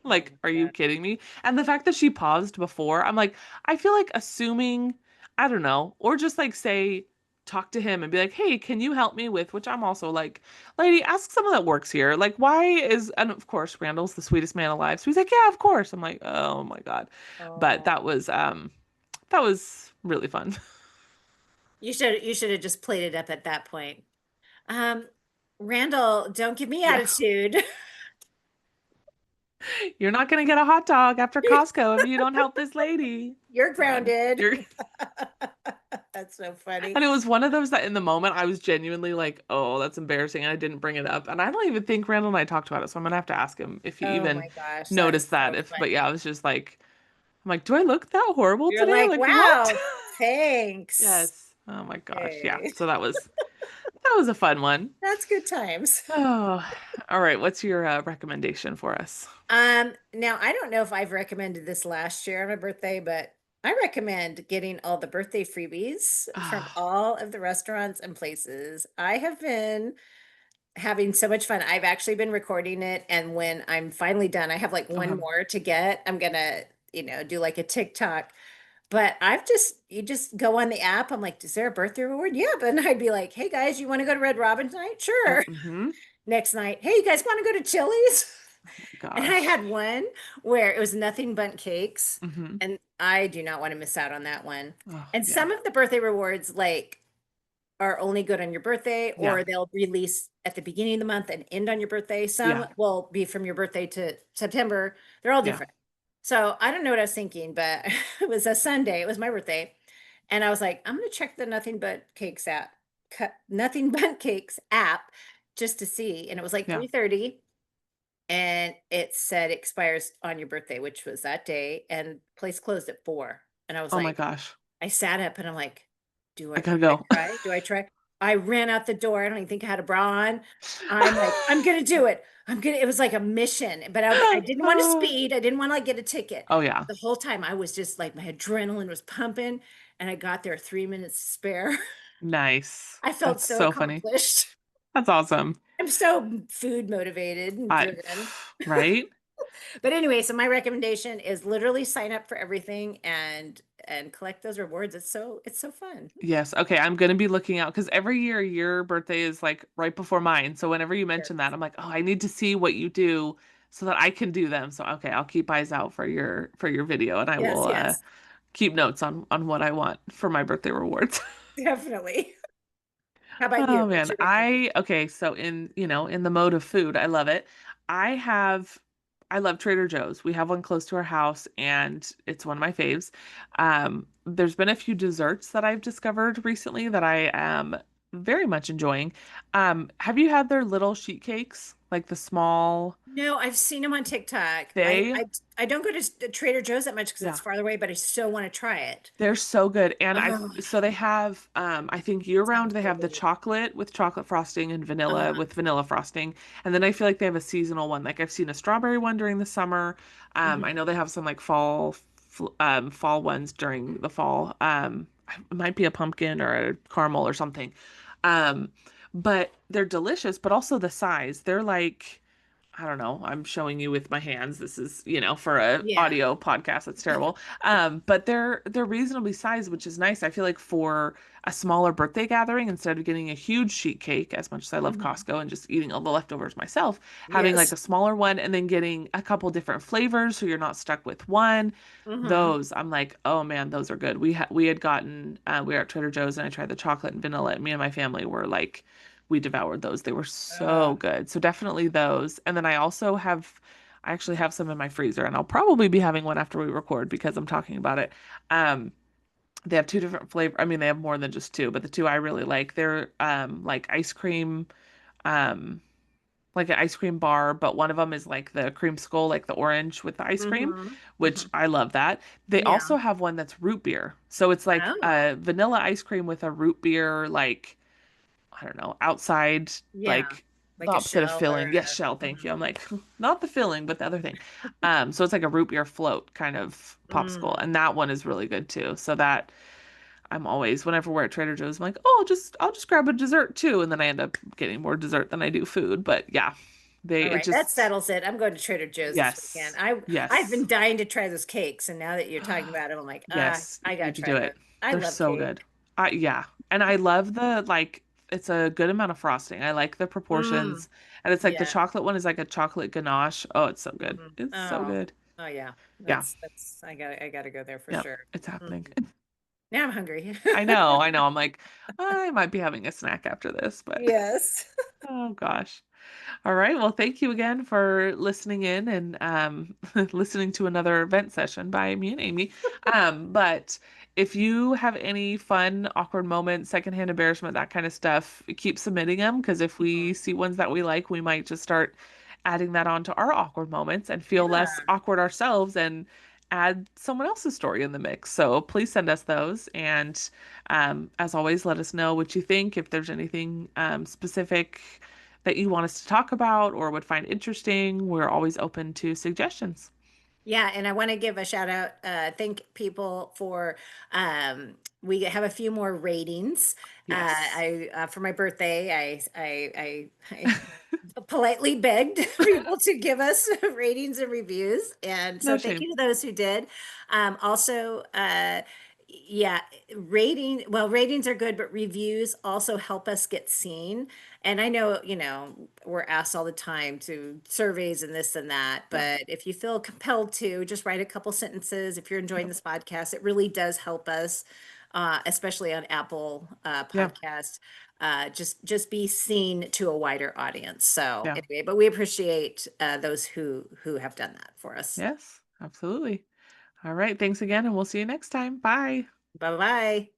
Oh Like, my are you God. kidding me? And the fact that she paused before, I'm like, I feel like assuming, I don't know, or just like say, talk to him and be like, hey, can you help me with, which I'm also like, lady, ask someone that works here. Like, why is, and of course, Randall's the sweetest man alive. So he's like, yeah, of course. I'm like, oh my God. But Oh, that was really fun. you should have just played it up at that point. Um, Randall, don't give me Yeah. attitude. You're not going to get a hot dog after Costco if you don't help this lady. You're God, grounded. you're That's so funny. And it was one of those that in the moment I was genuinely like, oh, that's embarrassing. And I didn't bring it up. And I don't even think Randall and I talked about it. So I'm gonna have to ask him if he Oh even my gosh, that noticed is that. so But yeah, I funny. was just like, I'm like, do I look that horrible You're today? like, Like what? wow, thanks. Yes. Oh my gosh. Yeah. Okay. So that was a fun one. That's good times. Oh, all right. What's your recommendation for us? Now I don't know if I've recommended this last year on my birthday, but I recommend getting all the birthday freebies from Ah, all of the restaurants and places. I have been having so much fun. I've actually been recording it, and when I'm finally done, I have like one okay. more to get. I'm gonna, do like a TikTok. But you just go on the app. I'm like, is there a birthday reward? Yeah. But I'd be like, hey guys, you want to go to Red Robin tonight? Sure. Mm-hmm. Next night, hey, you guys want to go to Chili's? And I Gosh. had one where it was nothing but cakes. Mm-hmm. And I do not want to miss out on that one. Oh, And yeah. some of the birthday rewards like are only good on your birthday, Yeah. or they'll release at the beginning of the month and end on your birthday. Some Yeah. will be from your birthday to September. They're all Yeah. different. So I don't know what I was thinking, but it was a Sunday. It was my birthday. And I was like, I'm gonna check the Nothing But Cakes app just to see. And it was like Yeah. 3:30 and it said expires on your birthday, which was that day, and place closed at 4. And I was Oh my like, gosh. I sat up and I'm like, I do gotta I go. try? Do I try? I ran out the door. I don't even think I had a bra on. I'm like, I'm gonna do it. It was like a mission, but I didn't want to Oh, speed. I didn't want to like get a ticket. oh, yeah. The whole time I was just like my adrenaline was pumping and I got there 3 minutes to spare. Nice. I felt That's so so funny. accomplished. That's awesome. I'm so food motivated and I, driven. right? But anyway, so my recommendation is literally sign up for everything and collect those rewards. It's so fun. Yes. Okay. I'm gonna be looking out because every year your birthday is like right before mine. So whenever you Yes. mention that, I'm like, oh, I need to see what you do so that I can do them. So okay, I'll keep eyes out for your video and I Yes, will yes, keep notes on what I want for my birthday rewards. definitely. How about you? Oh What's man, your recommendation? okay, so in the mode of food, I love it. I have I love Trader Joe's. We have one close to our house and it's one of my faves. There's been a few desserts that I've discovered recently that I am very much enjoying. Have you had their little sheet cakes? Like the small No, I've seen them on TikTok. they I don't go to Trader Joe's that much because it's yeah. farther away, but I still want to try it. They're so good. And Oh, so they have I think year round sounds they so have the good. chocolate with chocolate frosting and vanilla Uh-huh. with vanilla frosting. And then I feel like they have a seasonal one. Like I've seen a strawberry one during the summer. I Hmm. know they have some like fall ones during the fall. It might be a pumpkin or a caramel or something. Um but they're delicious, but also the size. They're like I don't know. I'm showing you with my hands. This is, for a Yeah. audio podcast. That's terrible. But they're reasonably sized, which is nice. I feel like for a smaller birthday gathering, instead of getting a huge sheet cake, as much as I love Hmm. Costco and just eating all the leftovers myself, having like Yes. a smaller one and then getting a couple different flavors so you're not stuck with one. Hmm. Those I'm like, oh man, those are good. We had gotten we were at Trader Joe's and I tried the chocolate and vanilla. And me and my family were like we devoured those. They were so Uh, good. So definitely those. And then I actually have some in my freezer and I'll probably be having one after we record because I'm talking about it. Um, they have two different flavor. I mean, they have more than just two, but the two I really like, they're like ice cream, um, like an ice cream bar, but one of them is like the cream skull, like the orange with the ice cream, hmm. which Hmm. I love that. They Yeah. also have one that's root beer. So it's like Oh, vanilla ice cream with a root beer like I don't know, outside, yeah. like the Like a opposite of shell or filling. Yes, shell, a. thank you. I'm like, not the filling, but the other thing. So it's like a root beer float kind of popsicle, Mm. and that one is really good too. So that I'm always, whenever we're at Trader Joe's, I'm like, oh, I'll just grab a dessert too, and then I end up getting more dessert than I do food. But yeah, All it right, that just settles it. I'm going to Trader Joe's this weekend. yes, I've yes, been dying to try those cakes, and now that you're talking about it, I'm like, yes, I you gotta need to try do those. it. I They're love so cake. good. Yeah, and I love the like. It's a good amount of frosting. I like the Mm, proportions. And it's like the yeah. chocolate one is like a chocolate ganache. Oh, it's so good. Mhm. It's so Oh, good. oh yeah. Yeah. That's I gotta go there for Yeah. sure. It's happening. Mhm. Now I'm hungry. I know. I know. I'm like, I might be having a snack after this, but Yes. oh gosh. All right. Well, thank you again for listening in and listening to another event session by me and Amy. But if you have any fun, awkward moments, secondhand embarrassment, that kind of stuff, keep submitting them because if we Mhm. see ones that we like, we might just start adding that onto our awkward moments and feel less Yeah. awkward ourselves and add someone else's story in the mix. So please send us those. And as always, let us know what you think. If there's anything specific that you want us to talk about or would find interesting, we're always open to suggestions. Yeah, and I want to give a shout out, thank people for we have a few more ratings. Yes. For my birthday, I politely begged people to give us ratings and reviews. And No so thank shame. you to those who did. Also, yeah, ratings are good, but reviews also help us get seen. And I know, we're asked all the time to surveys and this and that. Yeah. But if you feel compelled to, just write a couple sentences. If you're enjoying Yep. this podcast, it really does help us, especially on Apple Yeah. podcasts. Just be seen to a wider audience. So Yeah. anyway, but we appreciate those who have done that for us. Yes. Absolutely. All right. Thanks again, and we'll see you next time. Bye. Bye bye.